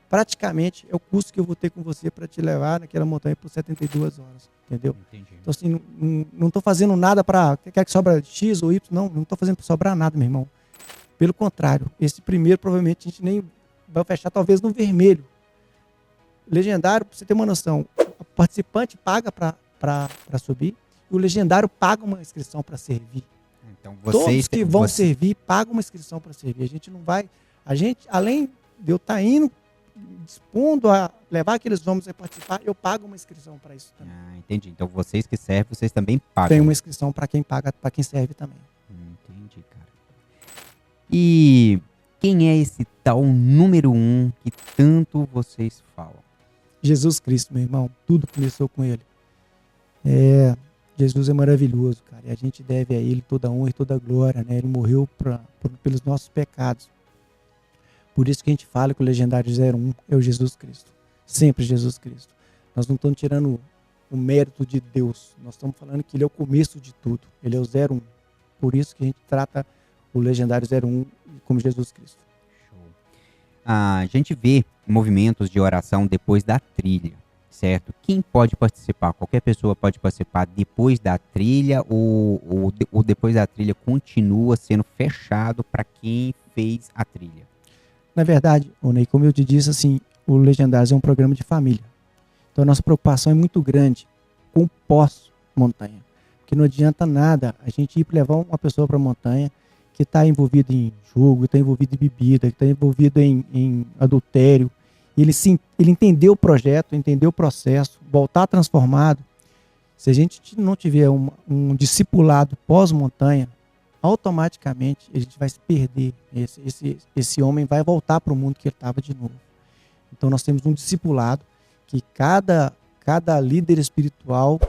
praticamente é o custo que eu vou ter com você para te levar naquela montanha por 72 horas, entendeu? Entendi. Então, assim, não estou fazendo nada para, quer que sobra X ou Y, não estou fazendo para sobrar nada, meu irmão. Pelo contrário, esse primeiro provavelmente a gente nem vai fechar, talvez no vermelho. Legendário, para você ter uma noção, o participante paga para subir e o legendário paga uma inscrição para servir. Então, Todos que vão servir pagam uma inscrição para servir. A gente não vai. A gente, além de eu estar indo, dispondo a levar aqueles homens a participar, eu pago uma inscrição para isso também. Entendi. Então, vocês que servem, vocês também pagam. Tem uma inscrição para quem paga, para quem serve também. Entendi, cara. E quem é esse tal número 1 que tanto vocês falam? Jesus Cristo, meu irmão. Tudo começou com ele. Jesus é maravilhoso, cara. E a gente deve a ele toda a honra e toda a glória, né? Ele morreu pelos nossos pecados. Por isso que a gente fala que o legendário 01 é o Jesus Cristo. Sempre Jesus Cristo. Nós não estamos tirando o mérito de Deus. Nós estamos falando que ele é o começo de tudo. Ele é o 01. Por isso que a gente trata o legendário 01 como Jesus Cristo. Show. A gente vê movimentos de oração depois da trilha, certo? Quem pode participar? Qualquer pessoa pode participar depois da trilha ou depois da trilha continua sendo fechado para quem fez a trilha? Na verdade, Ney, como eu te disse, assim, o Legendários é um programa de família. Então a nossa preocupação é muito grande com o pós-montanha. Porque não adianta nada a gente ir levar uma pessoa para a montanha que está envolvido em jogo, está envolvido em bebida, que está envolvido em adultério. E ele entendeu o projeto, entendeu o processo, voltar transformado. Se a gente não tiver um discipulado pós-montanha, automaticamente a gente vai se perder. Esse homem vai voltar para o mundo que ele estava de novo. Então nós temos um discipulado que cada líder espiritual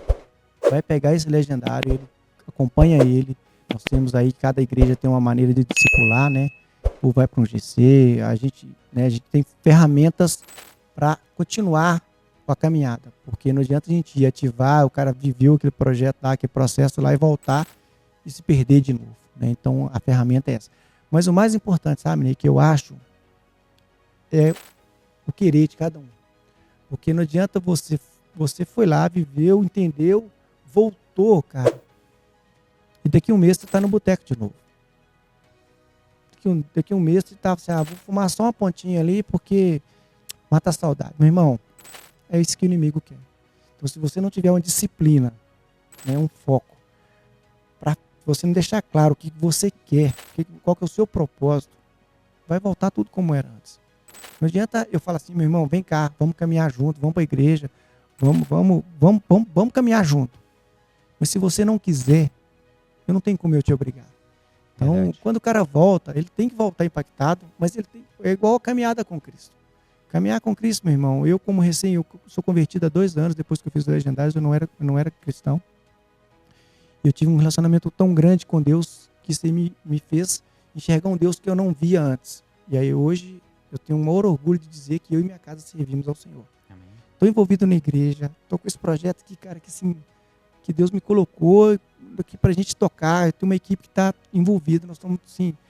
vai pegar esse legendário, ele acompanha ele. Nós temos aí, cada igreja tem uma maneira de discipular, né? Ou vai para um GC, a gente tem ferramentas para continuar com a caminhada. Porque não adianta a gente ir ativar, o cara viveu aquele projeto lá, aquele processo lá e voltar e se perder de novo, né? Então a ferramenta é essa. Mas o mais importante, sabe, né, que eu acho, é o querer de cada um. Porque não adianta você foi lá, viveu, entendeu, voltou, cara. E daqui a um mês você está no boteco de novo. Daqui a um mês você está assim, vou fumar só uma pontinha ali porque mata a saudade. Meu irmão, é isso que o inimigo quer. Então, se você não tiver uma disciplina, né, um foco, para você não deixar claro o que você quer, qual que é o seu propósito, vai voltar tudo como era antes. Não adianta eu falar assim, meu irmão, vem cá, vamos caminhar junto, vamos para a igreja, vamos caminhar junto. Mas se você não quiser, eu não tenho como eu te obrigar. Então, Verdade. quando o cara volta, ele tem que voltar impactado, mas é igual a caminhada com Cristo. Caminhar com Cristo, meu irmão, eu sou convertido há 2 anos, depois que eu fiz os Legendários, eu não era cristão. Eu tive um relacionamento tão grande com Deus que isso me fez enxergar um Deus que eu não via antes. E aí hoje eu tenho um maior orgulho de dizer que eu e minha casa servimos ao Senhor. Estou envolvido na igreja, estou com esse projeto aqui, cara, que assim, que Deus me colocou aqui para a gente tocar. Eu tenho uma equipe que está envolvida. Nós estamos, assim, pra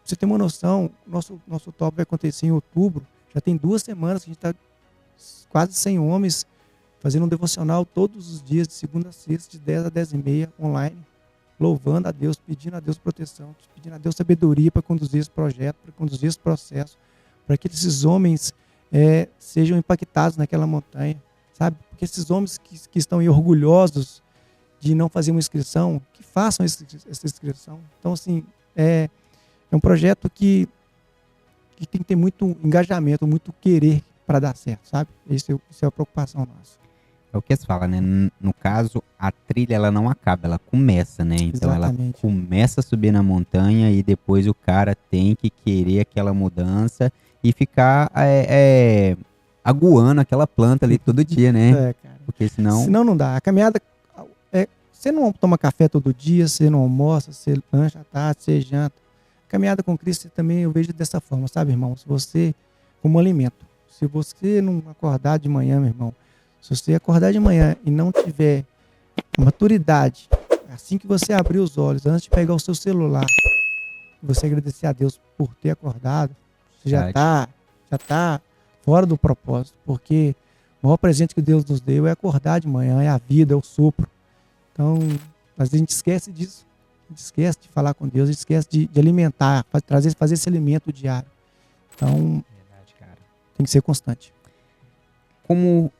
você ter uma noção, nosso top vai acontecer em outubro. Já tem 2 semanas que a gente está quase 100 homens fazendo um devocional todos os dias, de segunda a sexta, de 10 a 10h30, online, louvando a Deus, pedindo a Deus proteção, pedindo a Deus sabedoria para conduzir esse projeto, para conduzir esse processo, para que esses homens sejam impactados naquela montanha, sabe? Porque esses homens que estão aí orgulhosos de não fazer uma inscrição, que façam essa inscrição. Então, assim, é um projeto que tem que ter muito engajamento, muito querer para dar certo, sabe? Isso é a preocupação nossa. É o que se fala, né? No caso, a trilha ela não acaba, ela começa, né? Então Exatamente. ela começa a subir na montanha e depois o cara tem que querer aquela mudança e ficar aguando aquela planta ali todo dia, né? Cara. Porque senão... Senão não dá. A caminhada... Você não toma café todo dia, você não almoça, você lancha à tarde, você janta. A caminhada com Cristo também eu vejo dessa forma, sabe, irmão? Se você, como alimento, se você não acordar de manhã, meu irmão, se você acordar de manhã e não tiver maturidade, assim que você abrir os olhos, antes de pegar o seu celular, você agradecer a Deus por ter acordado, você já tá fora do propósito, porque o maior presente que Deus nos deu é acordar de manhã, é a vida, é o sopro. Então, às vezes a gente esquece disso, a gente esquece de falar com Deus, a gente esquece de alimentar, fazer esse alimento diário. Então, Verdade, cara. tem que ser constante. Como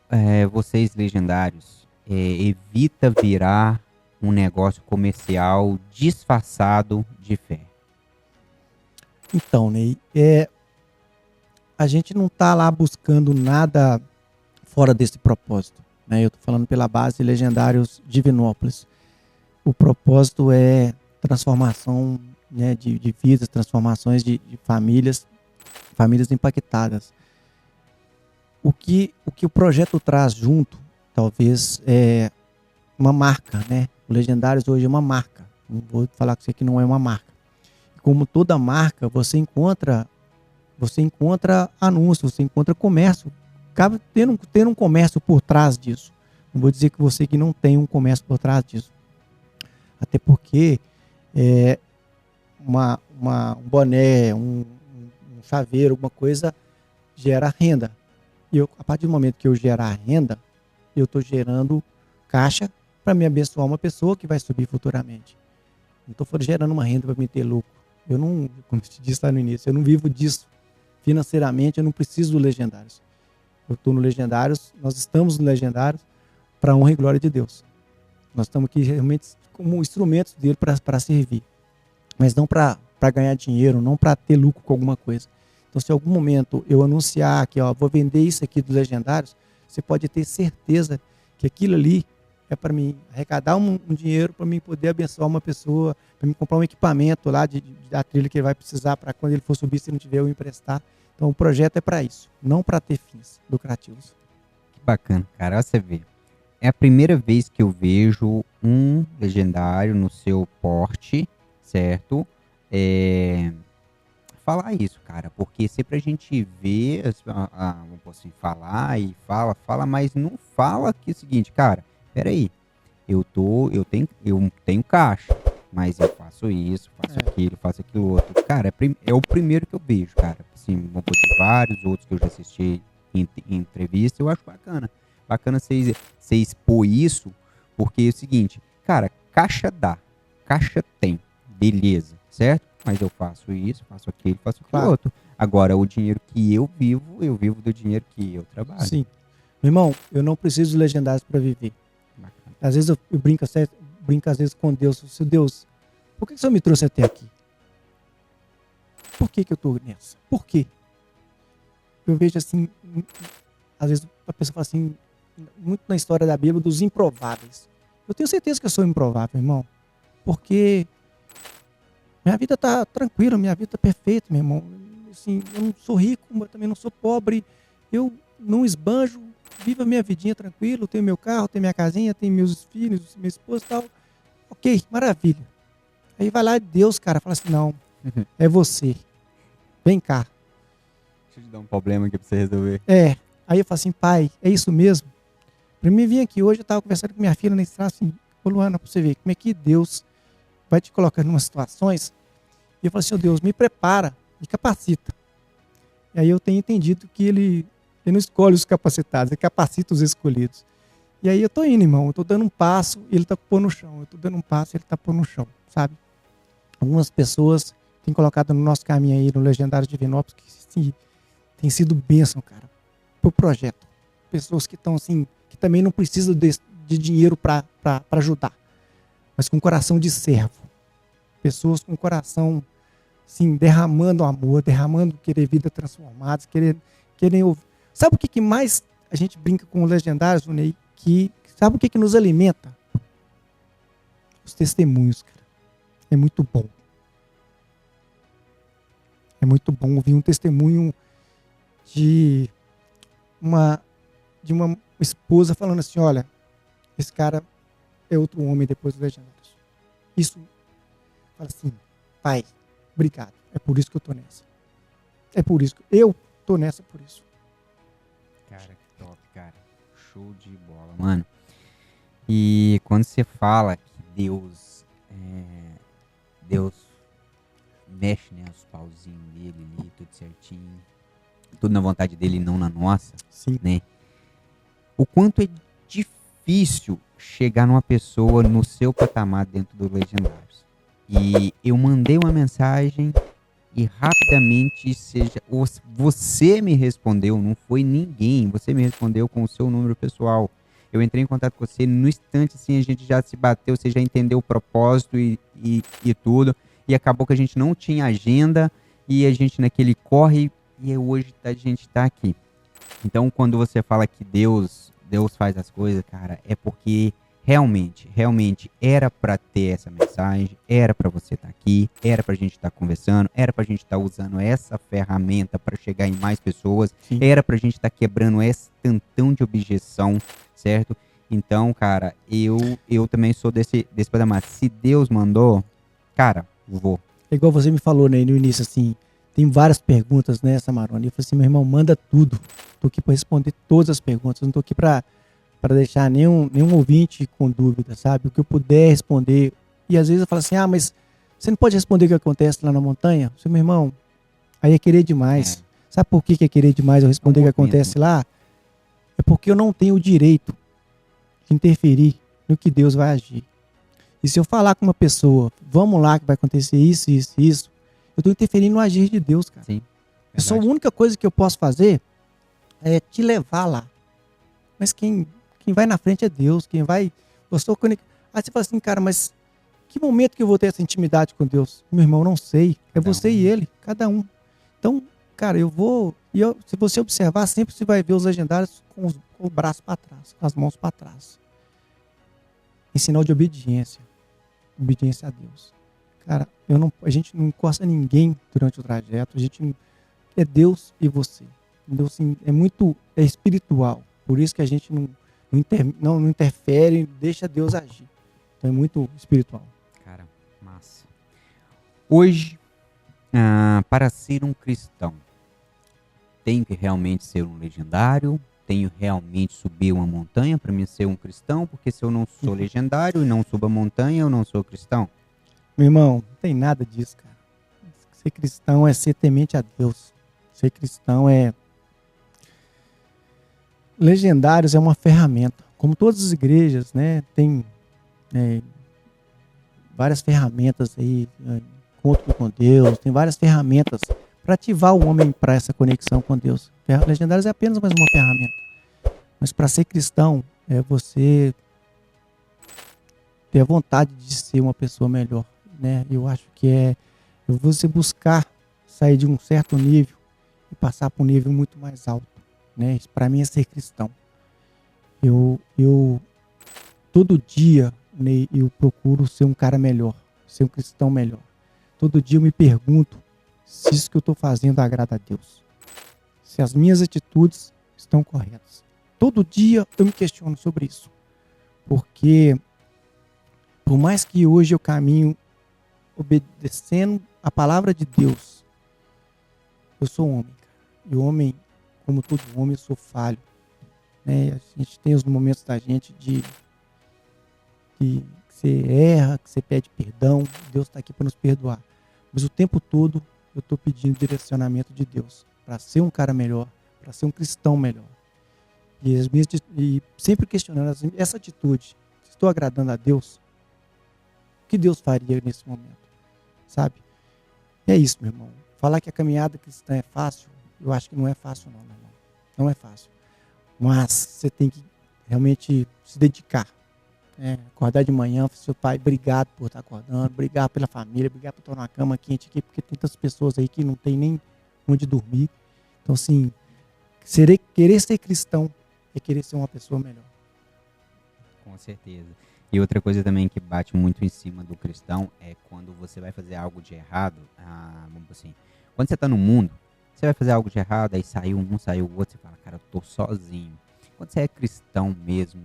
vocês, legendários, evita virar um negócio comercial disfarçado de fé? Então, Ney, a gente não está lá buscando nada fora desse propósito, né? Eu estou falando pela base Legendários Divinópolis. O propósito é transformação, né, de vidas, transformações de famílias impactadas. O que o projeto traz junto, talvez, é uma marca, né? O Legendários hoje é uma marca. Não vou falar que isso aqui não é uma marca. Como toda marca, você encontra anúncio, você encontra comércio. Acaba tendo um comércio por trás disso. Não vou dizer que você que não tem um comércio por trás disso. Até porque um boné, um chaveiro, alguma coisa gera renda. E a partir do momento que eu gerar renda, eu estou gerando caixa para me abençoar uma pessoa que vai subir futuramente. Não estou gerando uma renda para me ter lucro. Eu não, como eu te disse lá no início, eu não vivo disso. Financeiramente, eu não preciso do Legendários. Eu estou no Legendários, nós estamos no Legendários para a honra e glória de Deus. Nós estamos aqui realmente como instrumentos dele para servir. Mas não para ganhar dinheiro, não para ter lucro com alguma coisa. Então, se em algum momento eu anunciar que vou vender isso aqui dos Legendários, você pode ter certeza que aquilo ali é para mim arrecadar um dinheiro para mim poder abençoar uma pessoa, para mim comprar um equipamento lá da trilha que ele vai precisar para quando ele for subir, se não tiver, eu emprestar. Então, o projeto é para isso, não para ter fins lucrativos. Que bacana, cara. Olha, você vê. É a primeira vez que eu vejo um legendário no seu porte, certo? Falar isso, cara, porque sempre a gente vê, vamos assim, falar e fala, mas não fala que é o seguinte, cara, peraí, eu tenho caixa, mas eu faço isso, faço aquilo outro. Cara, é o primeiro que eu vejo, cara. Assim, vamos poder vários outros que eu já assisti em entrevista, eu acho bacana. Bacana você expor isso, porque é o seguinte, cara, caixa dá, caixa tem, beleza, certo? Mas eu faço isso, faço aquilo Claro. outro. Agora, o dinheiro que eu vivo do dinheiro que eu trabalho. Sim. Meu irmão, eu não preciso de legendários para viver. Bacana. Às vezes eu brinco às vezes com Deus. Se Deus, por que o Senhor me trouxe até aqui? Por que eu estou nessa? Por quê? Eu vejo assim, às vezes a pessoa fala assim, muito na história da Bíblia, dos improváveis. Eu tenho certeza que eu sou improvável, irmão. Porque minha vida está tranquila, minha vida está perfeita, meu irmão. Assim, eu não sou rico, mas também não sou pobre. Eu não esbanjo, vivo a minha vidinha tranquilo, tenho meu carro, tenho minha casinha, tenho meus filhos, minha esposa e tal. Ok, maravilha. Aí vai lá Deus, cara, fala assim, não, é você. Vem cá. Deixa eu te dar um problema aqui pra você resolver. Aí eu falo assim, pai, é isso mesmo? Pra mim vir aqui hoje, eu estava conversando com minha filha na estrada, assim, ô Luana, pra você ver como é que Deus vai te colocando em umas situações. E eu falo assim, ô Deus, me prepara, me capacita. E aí eu tenho entendido que ele não escolhe os capacitados, ele capacita os escolhidos. E aí eu tô indo, irmão, eu tô dando um passo e ele tá pondo no chão. Eu tô dando um passo e ele tá pondo no chão, sabe? Algumas pessoas têm colocado no nosso caminho aí, no Legendário de Divinópolis, que sim, tem sido bênção, cara, pro projeto. Pessoas que estão assim, que também não precisam de dinheiro para ajudar, mas com coração de servo. Pessoas com coração, assim, derramando amor, derramando querer vida transformada, querem ouvir. Sabe o que mais a gente brinca com os legendários, Ney? Sabe o que nos alimenta? Os testemunhos, cara. É muito bom. É muito bom ouvir um testemunho de uma esposa falando assim, olha, esse cara é outro homem depois dos legendários. Isso, fala assim, pai, obrigado. É por isso que eu tô nessa. É por isso que eu tô nessa, por isso. Cara, que top, cara. Show de bola, mano. E quando você fala que Deus mexe, né, os pauzinhos dele ali, tudo certinho, tudo na vontade dele e não na nossa, Sim. né? O quanto é difícil chegar numa pessoa no seu patamar dentro do Legendários. E eu mandei uma mensagem e rapidamente você me respondeu, não foi ninguém, você me respondeu com o seu número pessoal. Eu entrei em contato com você, no instante assim a gente já se bateu, você já entendeu o propósito e tudo, e acabou que a gente não tinha agenda e a gente naquele corre e hoje a gente tá aqui. Então quando você fala que Deus faz as coisas, cara, é porque realmente era para ter essa mensagem, era para você estar aqui, era pra gente estar conversando, era pra gente estar usando essa ferramenta para chegar em mais pessoas, Sim. era pra gente estar quebrando esse tantão de objeção, certo? Então, cara, eu também sou desse patamar. Se Deus mandou, cara, vou. É igual você me falou, né, no início, assim, tem várias perguntas, né, Samarone? Eu falei assim, meu irmão, manda tudo. Tô aqui para responder todas as perguntas, não tô aqui para deixar nenhum ouvinte com dúvida, sabe? O que eu puder responder. E às vezes eu falo assim, mas você não pode responder o que acontece lá na montanha? Eu falei, meu irmão, aí é querer demais. Sabe por que é querer demais eu responder o que acontece lá? É porque eu não tenho o direito de interferir no que Deus vai agir. E se eu falar com uma pessoa, vamos lá que vai acontecer isso, isso, isso, eu estou interferindo no agir de Deus, cara. Sim, Só a única coisa que eu posso fazer é te levar lá. Mas quem vai na frente é Deus, quem vai... Eu sou conectado. Aí você fala assim, cara, mas que momento que eu vou ter essa intimidade com Deus? Meu irmão, não sei. É você e ele, cada um. Então, cara, se você observar, sempre você vai ver os legendários com o braço para trás, com as mãos para trás. Em sinal de obediência. Obediência a Deus. Cara, a gente não encosta ninguém durante o trajeto. É Deus e você. Deus assim, é espiritual. Por isso que a gente não interfere, deixa Deus agir. Então é muito espiritual. Cara, massa. Hoje, para ser um cristão, tenho que realmente ser um legendário? Tenho realmente subir uma montanha para mim ser um cristão? Porque se eu não sou legendário e não subo a montanha, eu não sou cristão? Meu irmão, não tem nada disso, cara. Ser cristão é ser temente a Deus. Ser cristão é... Legendários é uma ferramenta. Como todas as igrejas, né? Tem várias ferramentas aí, encontro com Deus, tem várias ferramentas para ativar o homem para essa conexão com Deus. Legendários é apenas mais uma ferramenta. Mas para ser cristão é você ter a vontade de ser uma pessoa melhor, né? Eu acho que é você buscar sair de um certo nível e passar para um nível muito mais alto, né? Isso para mim é ser cristão. Eu todo dia, Ney, eu procuro ser um cara melhor, ser um cristão melhor. Todo dia eu me pergunto se isso que eu estou fazendo agrada a Deus, se as minhas atitudes estão corretas. Todo dia eu me questiono sobre isso, porque por mais que hoje eu caminho obedecendo a palavra de Deus, eu sou homem, cara. E homem, como todo homem, eu sou falho, né? A gente tem os momentos da gente que você erra, que você pede perdão, Deus está aqui para nos perdoar. Mas o tempo todo eu estou pedindo direcionamento de Deus para ser um cara melhor, para ser um cristão melhor. E sempre questionando essa atitude, se estou agradando a Deus, o que Deus faria nesse momento, sabe? E é isso, meu irmão. Falar que a caminhada cristã é fácil, eu acho que não é fácil não, meu irmão. Não é fácil. Mas você tem que realmente se dedicar. Acordar de manhã, seu pai, obrigado por estar acordando, obrigado pela família, obrigado por estar numa cama quente aqui, porque tem tantas pessoas aí que não tem nem onde dormir. Então, assim, querer ser cristão é querer ser uma pessoa melhor. Com certeza. E outra coisa também que bate muito em cima do cristão é quando você vai fazer algo de errado, vamos assim, quando você está no mundo, você vai fazer algo de errado, aí saiu um, saiu o outro, você fala, cara, eu tô sozinho. Quando você é cristão mesmo,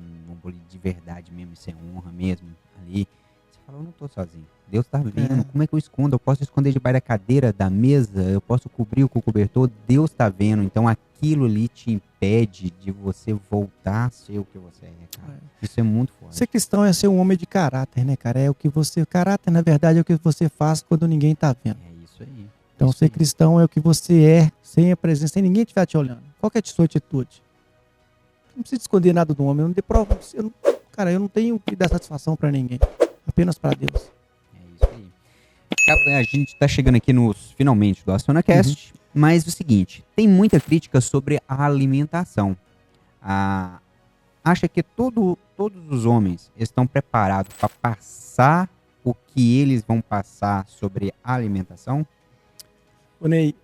de verdade mesmo, você honra mesmo ali, você fala, eu não tô sozinho. Deus tá vendo, como é que eu escondo? Eu posso esconder debaixo da cadeira, da mesa, eu posso cobrir com o cobertor, Deus tá vendo. Então aquilo ali te impede de você voltar a ser o que você é, cara. Isso é muito forte. Ser cristão é ser um homem de caráter, né, cara? É o que você... Caráter, na verdade, é o que você faz quando ninguém tá vendo. É isso aí. Então, isso ser aí. Cristão é o que você é, sem a presença, sem ninguém estiver te olhando. Qual que é a sua atitude? Não precisa esconder nada do homem. Eu não dei prova. Cara, eu não tenho que dar satisfação para ninguém. Apenas para Deus. É isso aí. A gente tá chegando aqui nos finalmente do AcionaCast, mas é o seguinte, tem muita crítica sobre a alimentação. Acha que todos os homens estão preparados para passar o que eles vão passar sobre a alimentação? Ô, Ney,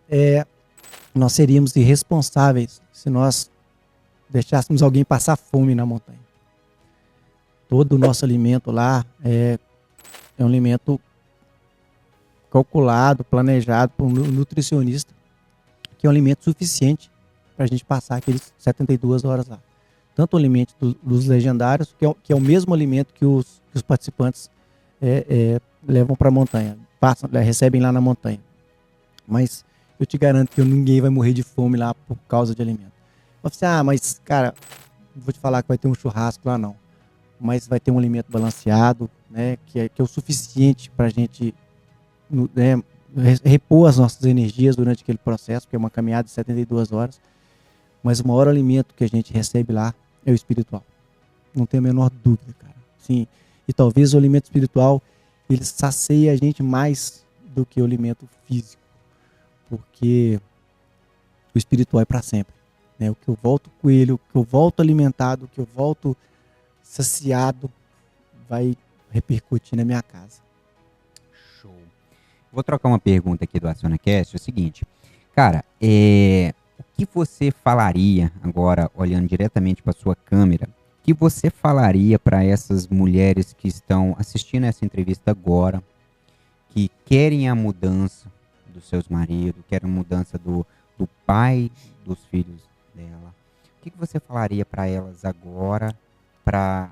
nós seríamos irresponsáveis se nós deixássemos alguém passar fome na montanha. Todo o nosso alimento lá é um alimento calculado, planejado por um nutricionista, que é um alimento suficiente para a gente passar aqueles 72 horas lá. Tanto o alimento dos legendários, que é o mesmo alimento que os participantes levam para a montanha, recebem lá na montanha. Mas eu te garanto que ninguém vai morrer de fome lá por causa de alimento. Você, mas cara, não vou te falar que vai ter um churrasco lá não, mas vai ter um alimento balanceado, né, que é o suficiente para a gente repor as nossas energias durante aquele processo, porque é uma caminhada de 72 horas, mas o maior alimento que a gente recebe lá é o espiritual. Não tenho a menor dúvida, cara. Sim, e talvez o alimento espiritual, ele sacie a gente mais do que o alimento físico, porque o espiritual é para sempre. Né? O que eu volto com ele, o que eu volto alimentado, o que eu volto saciado, vai repercutir na minha casa. Show. Vou trocar uma pergunta aqui do AcionaCast, é o seguinte, cara, o que você falaria agora, olhando diretamente para sua câmera, o que você falaria para essas mulheres que estão assistindo essa entrevista agora, que querem a mudança dos seus maridos, querem a mudança do pai dos filhos dela? O que você falaria para elas agora, para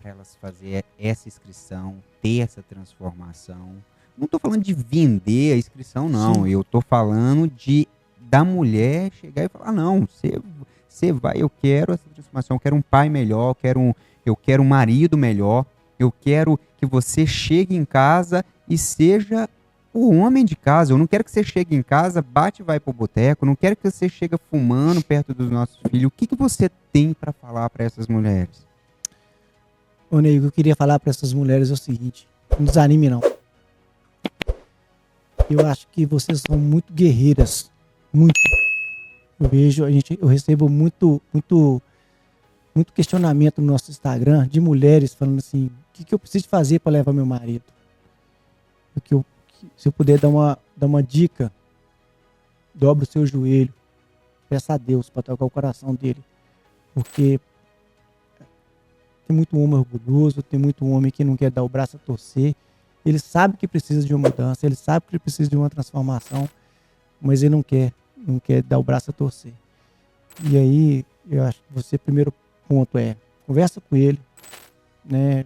elas fazer essa inscrição, ter essa transformação? Não estou falando de vender a inscrição, não. Sim. Eu estou falando da mulher chegar e falar, não, você vai, eu quero essa transformação, eu quero um pai melhor, eu quero um marido melhor, eu quero que você chegue em casa e seja o homem de casa. Eu não quero que você chegue em casa, bate e vai pro boteco, não quero que você chegue fumando perto dos nossos filhos. O que você tem para falar para essas mulheres? Ô, Ney, o que eu queria falar para essas mulheres é o seguinte, não desanime não. Eu acho que vocês são muito guerreiras, muito. Eu recebo muito muito questionamento no nosso Instagram de mulheres falando assim, o que eu preciso fazer para levar meu marido? Se eu puder dar uma dica, dobra o seu joelho, peça a Deus para tocar o coração dele, porque tem muito homem orgulhoso, tem muito homem que não quer dar o braço a torcer, ele sabe que precisa de uma mudança, ele sabe que precisa de uma transformação, mas ele não quer dar o braço a torcer. E aí, eu acho que você, primeiro ponto conversa com ele, né?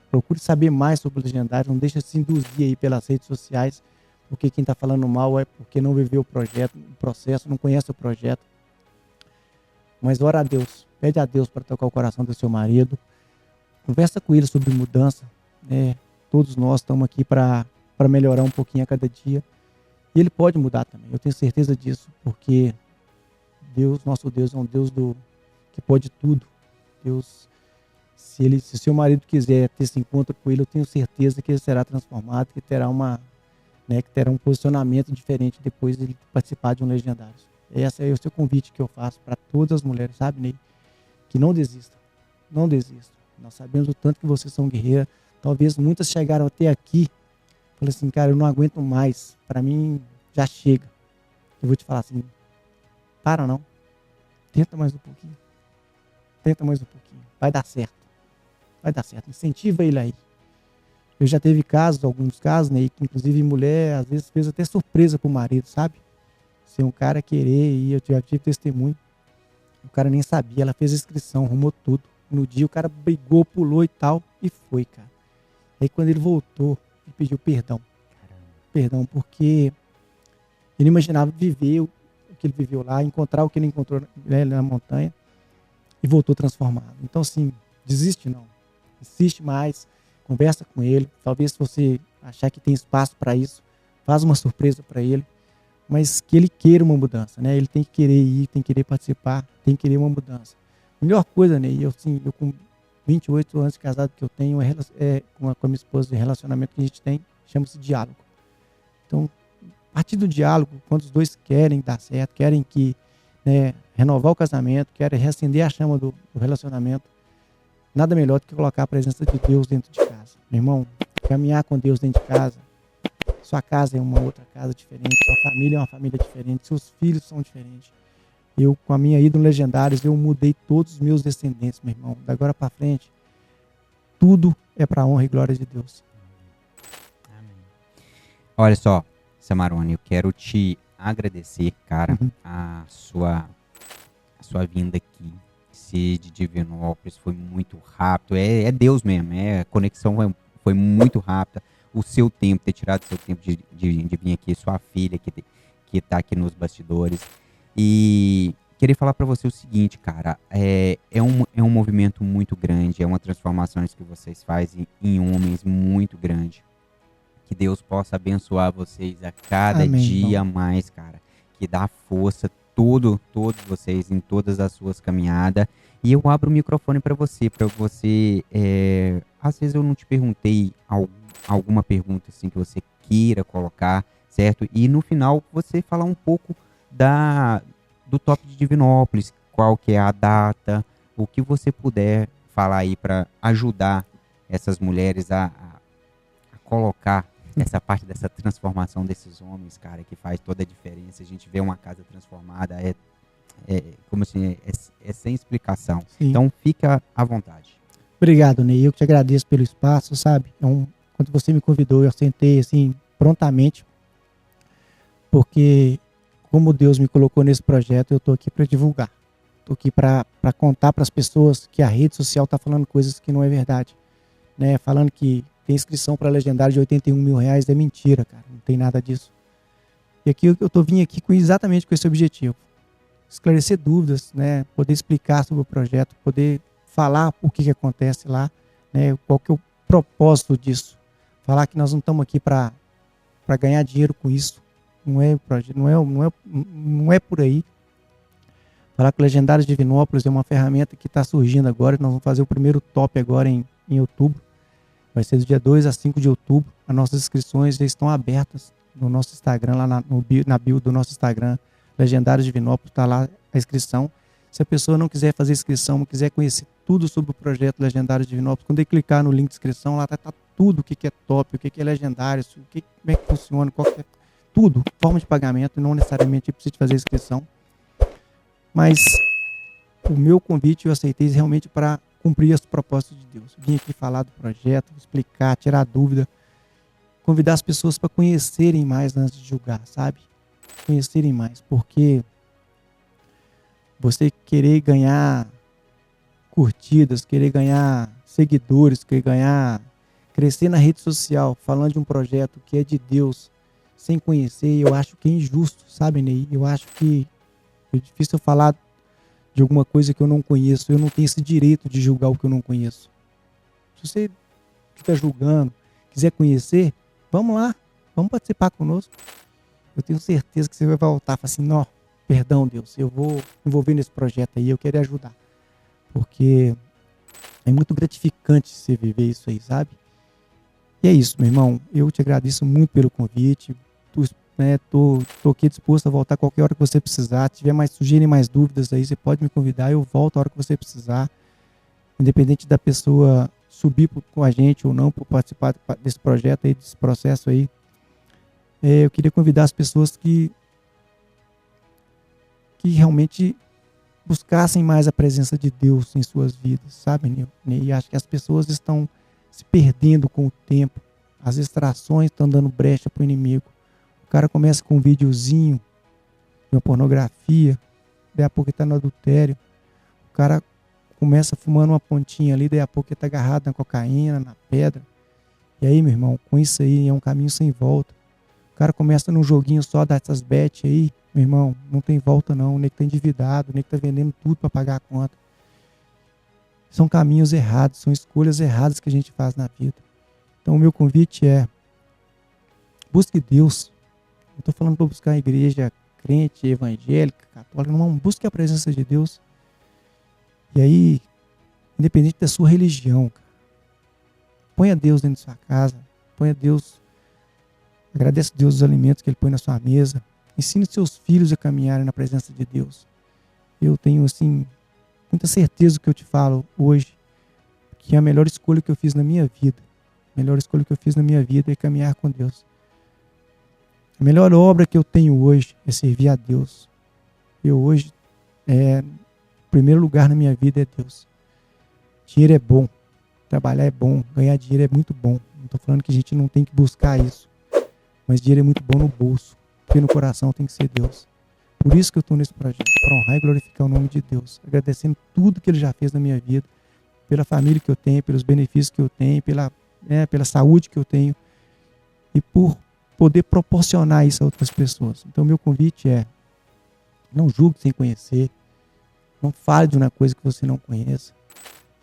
Procure saber mais sobre o Legendário, não deixa se induzir aí pelas redes sociais, porque quem está falando mal é porque não viveu o processo, não conhece o projeto. Mas ora a Deus, pede a Deus para tocar o coração do seu marido, conversa com ele sobre mudança, né? Todos nós estamos aqui para melhorar um pouquinho a cada dia, e ele pode mudar também, eu tenho certeza disso, porque Deus, nosso Deus, é um Deus que pode tudo. Deus, se seu marido quiser ter esse encontro com ele, eu tenho certeza que ele será transformado, que terá que terá um posicionamento diferente depois de ele participar de um Legendário. Esse é o seu convite que eu faço para todas as mulheres, sabe, Ney? Que não desistam, não desistam. Nós sabemos o tanto que vocês são guerreiras. Talvez muitas chegaram até aqui, falei assim, cara, eu não aguento mais, para mim já chega. Eu vou te falar assim, para não, tenta mais um pouquinho, vai dar certo, incentiva ele aí. Eu já teve alguns casos, né, que inclusive mulher às vezes fez até surpresa pro marido, sabe? Se um cara querer, e eu já tive testemunho, o cara nem sabia, ela fez a inscrição, arrumou tudo. No dia o cara brigou, pulou e tal, e foi, cara. Aí quando ele voltou, ele pediu perdão. Perdão, porque ele imaginava viver o que ele viveu lá, encontrar o que ele encontrou, né, na montanha, e voltou transformado. Então, assim, desiste não. Insiste mais, conversa com ele. Talvez se você achar que tem espaço para isso, faz uma surpresa para ele, mas que ele queira uma mudança, né? Ele tem que querer ir, tem que querer participar, tem que querer uma mudança. A melhor coisa, né? Eu com 28 anos de casado que eu tenho, com a minha esposa, o relacionamento que a gente tem, chama-se diálogo. Então, a partir do diálogo, quando os dois querem dar certo, querem renovar o casamento, querem reacender a chama do relacionamento, nada melhor do que colocar a presença de Deus dentro de casa. Meu irmão, caminhar com Deus dentro de casa, sua casa é uma outra casa diferente, sua família é uma família diferente, seus filhos são diferentes. Eu, com a minha ida no Legendários, eu mudei todos os meus descendentes, meu irmão. Da agora para frente, tudo é para a honra e glória de Deus. Amém. Olha só, Samarone, eu quero te agradecer, cara, a sua vinda aqui. Ser de Divinópolis foi muito rápido. É Deus mesmo, a conexão foi muito rápida. O seu tempo, ter tirado seu tempo de vir aqui, sua filha que tá aqui nos bastidores. E queria falar para você o seguinte, cara, é um movimento muito grande, é uma transformação que vocês fazem em homens muito grande. Que Deus possa abençoar vocês a cada Amém, dia irmão. mais, cara. Que dá força todos vocês em todas as suas caminhadas. E eu abro o microfone para você, às vezes eu não te perguntei alguma pergunta assim que você queira colocar, certo? E no final você falar um pouco do Top de Divinópolis, qual que é a data, o que você puder falar aí para ajudar essas mulheres a colocar essa parte dessa transformação desses homens, cara, que faz toda a diferença. A gente vê uma casa transformada, como assim, é sem explicação. Sim. Então fica à vontade. Obrigado, Ney. Eu que te agradeço pelo espaço, sabe? Quando você me convidou, eu sentei assim, prontamente, porque como Deus me colocou nesse projeto, eu estou aqui para divulgar. Estou aqui para contar para as pessoas que a rede social está falando coisas que não é verdade, né? Falando que tem inscrição para Legendário de R$81 mil, é mentira, cara. Não tem nada disso. E aqui eu vim aqui exatamente com esse objetivo. Esclarecer dúvidas, né? Poder explicar sobre o projeto, poder falar o que acontece lá, né? Qual que é o propósito disso. Falar que nós não estamos aqui para ganhar dinheiro com isso. Não é por aí. Falar que o Legendários de Divinópolis é uma ferramenta que está surgindo agora. Nós vamos fazer o primeiro top agora em outubro. Vai ser do dia 2 a 5 de outubro. As nossas inscrições já estão abertas no nosso Instagram, lá na bio do nosso Instagram. Legendários de Divinópolis, está lá a inscrição. Se a pessoa não quiser fazer inscrição, não quiser conhecer tudo sobre o projeto Legendários de Divinópolis, quando ele clicar no link de inscrição, lá tá tudo o que é top, o que é legendário, como é que funciona, qual que é tudo, forma de pagamento, não necessariamente precisa fazer inscrição. Mas o meu convite eu aceitei realmente para cumprir os propósitos de Deus. Vim aqui falar do projeto, explicar, tirar dúvida, convidar as pessoas para conhecerem mais antes de julgar, sabe? Conhecerem mais, porque você querer ganhar curtidas, querer ganhar seguidores, querer ganhar, crescer na rede social, falando de um projeto que é de Deus, sem conhecer, eu acho que é injusto, sabe, Ney? Eu acho que é difícil eu falar de alguma coisa que eu não conheço. Eu não tenho esse direito de julgar o que eu não conheço. Se você fica julgando, quiser conhecer, vamos lá, vamos participar conosco. Eu tenho certeza que você vai voltar e falar assim, não, perdão, Deus, eu vou me envolver nesse projeto aí, eu quero ajudar. Porque é muito gratificante você viver isso aí, sabe? E é isso, meu irmão. Eu te agradeço muito pelo convite. Tô aqui disposto a voltar a qualquer hora que você precisar. Se tiver surgirem mais dúvidas aí, você pode me convidar. Eu volto a hora que você precisar. Independente da pessoa subir com a gente ou não, para participar desse projeto aí, desse processo aí. Eu queria convidar as pessoas que realmente buscassem mais a presença de Deus em suas vidas, sabe, Ney? E acho que as pessoas estão se perdendo com o tempo. As distrações estão dando brecha para o inimigo. O cara começa com um videozinho de uma pornografia, daí a pouco ele está no adultério. O cara começa fumando uma pontinha ali, daí a pouco ele está agarrado na cocaína, na pedra. E aí, meu irmão, com isso aí é um caminho sem volta. O cara começa num joguinho só dessas bets aí, meu irmão, não tem volta não. O nego tá endividado, o nego tá vendendo tudo para pagar a conta. São caminhos errados, são escolhas erradas que a gente faz na vida. Então o meu convite é, busque Deus. Não estou falando para buscar a igreja crente, evangélica, católica, não, busque a presença de Deus. E aí, independente da sua religião, cara, ponha Deus dentro da sua casa, ponha Deus, agradece a Deus os alimentos que Ele põe na sua mesa, ensine seus filhos a caminharem na presença de Deus. Eu tenho, assim, muita certeza do que eu te falo hoje, que a melhor escolha que eu fiz na minha vida, é caminhar com Deus. A melhor obra que eu tenho hoje é servir a Deus. Eu hoje, o primeiro lugar na minha vida é Deus. Dinheiro é bom, trabalhar é bom, ganhar dinheiro é muito bom. Não estou falando que a gente não tem que buscar isso, mas dinheiro é muito bom no bolso, porque no coração tem que ser Deus. Por isso que eu estou nesse projeto, para honrar e glorificar o nome de Deus, agradecendo tudo que Ele já fez na minha vida, pela família que eu tenho, pelos benefícios que eu tenho, pela saúde que eu tenho, e por poder proporcionar isso a outras pessoas. Então, meu convite é, não julgue sem conhecer, não fale de uma coisa que você não conheça,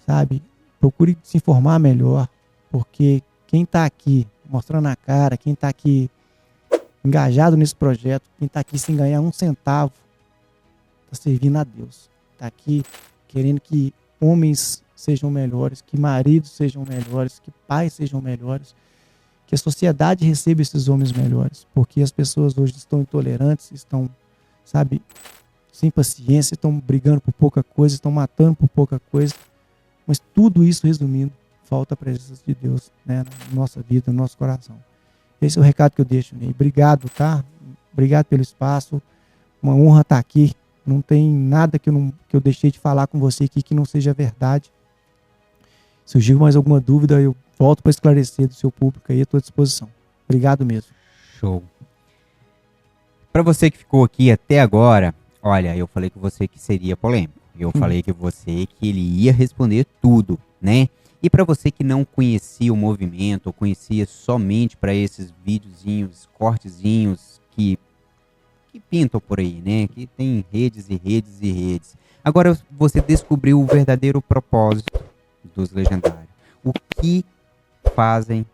sabe? Procure se informar melhor, porque quem está aqui mostrando a cara, quem está aqui engajado nesse projeto, quem está aqui sem ganhar um centavo, está servindo a Deus. Está aqui querendo que homens sejam melhores, que maridos sejam melhores, que pais sejam melhores, que a sociedade receba esses homens melhores, porque as pessoas hoje estão intolerantes, estão, sabe, sem paciência, estão brigando por pouca coisa, estão matando por pouca coisa, mas tudo isso resumindo, falta a presença de Deus, né, na nossa vida, no nosso coração. Esse é o recado que eu deixo, Ney. Obrigado, tá? Obrigado pelo espaço, uma honra estar aqui, não tem nada que eu deixei de falar com você aqui que não seja verdade. Surgiu mais alguma dúvida, eu volto para esclarecer do seu público aí, à tua disposição. Obrigado mesmo. Show. Para você que ficou aqui até agora, olha, eu falei que você que seria polêmico. Eu falei que ele ia responder tudo, né? E para você que não conhecia o movimento, ou conhecia somente para esses videozinhos, cortezinhos que pintam por aí, né? Que tem redes e redes e redes. Agora você descobriu o verdadeiro propósito dos legendários. O que fazem,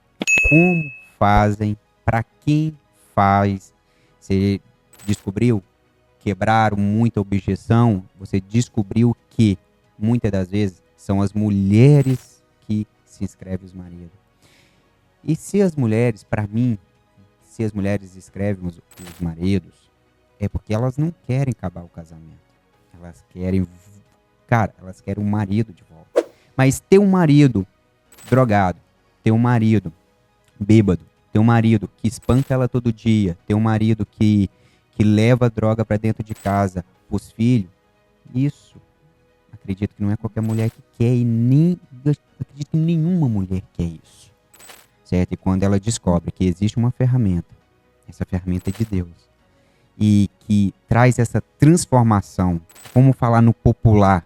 como fazem, para quem faz. Você descobriu? Quebraram muita objeção. Você descobriu que muitas das vezes são as mulheres que se inscrevem os maridos. E se as mulheres, para mim, se as mulheres escrevem os maridos, é porque elas não querem acabar o casamento. Elas querem, cara, elas querem o marido de volta. Mas ter um marido drogado, ter um marido bêbado, ter um marido que espanca ela todo dia, ter um marido que leva droga pra dentro de casa pros filhos, isso, acredito que não é qualquer mulher que quer e nem, acredito que nenhuma mulher quer isso, certo? E quando ela descobre que existe uma ferramenta, essa ferramenta é de Deus, e que traz essa transformação, como falar no popular,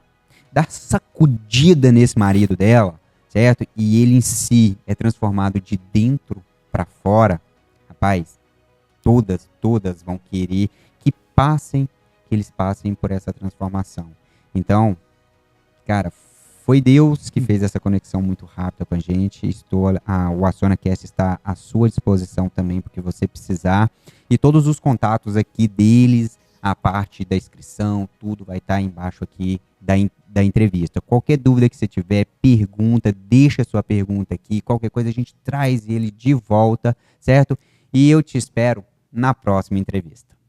dá sacudida nesse marido dela, certo? E ele em si é transformado de dentro para fora, rapaz, todas vão querer que eles passem por essa transformação. Então, cara, foi Deus que fez essa conexão muito rápida com a gente. O AcionaCast está à sua disposição também, porque você precisar. E todos os contatos aqui deles, a parte da inscrição, tudo vai estar embaixo aqui da entrevista. Qualquer dúvida que você tiver, pergunta, deixa a sua pergunta aqui. Qualquer coisa a gente traz ele de volta, certo? E eu te espero na próxima entrevista.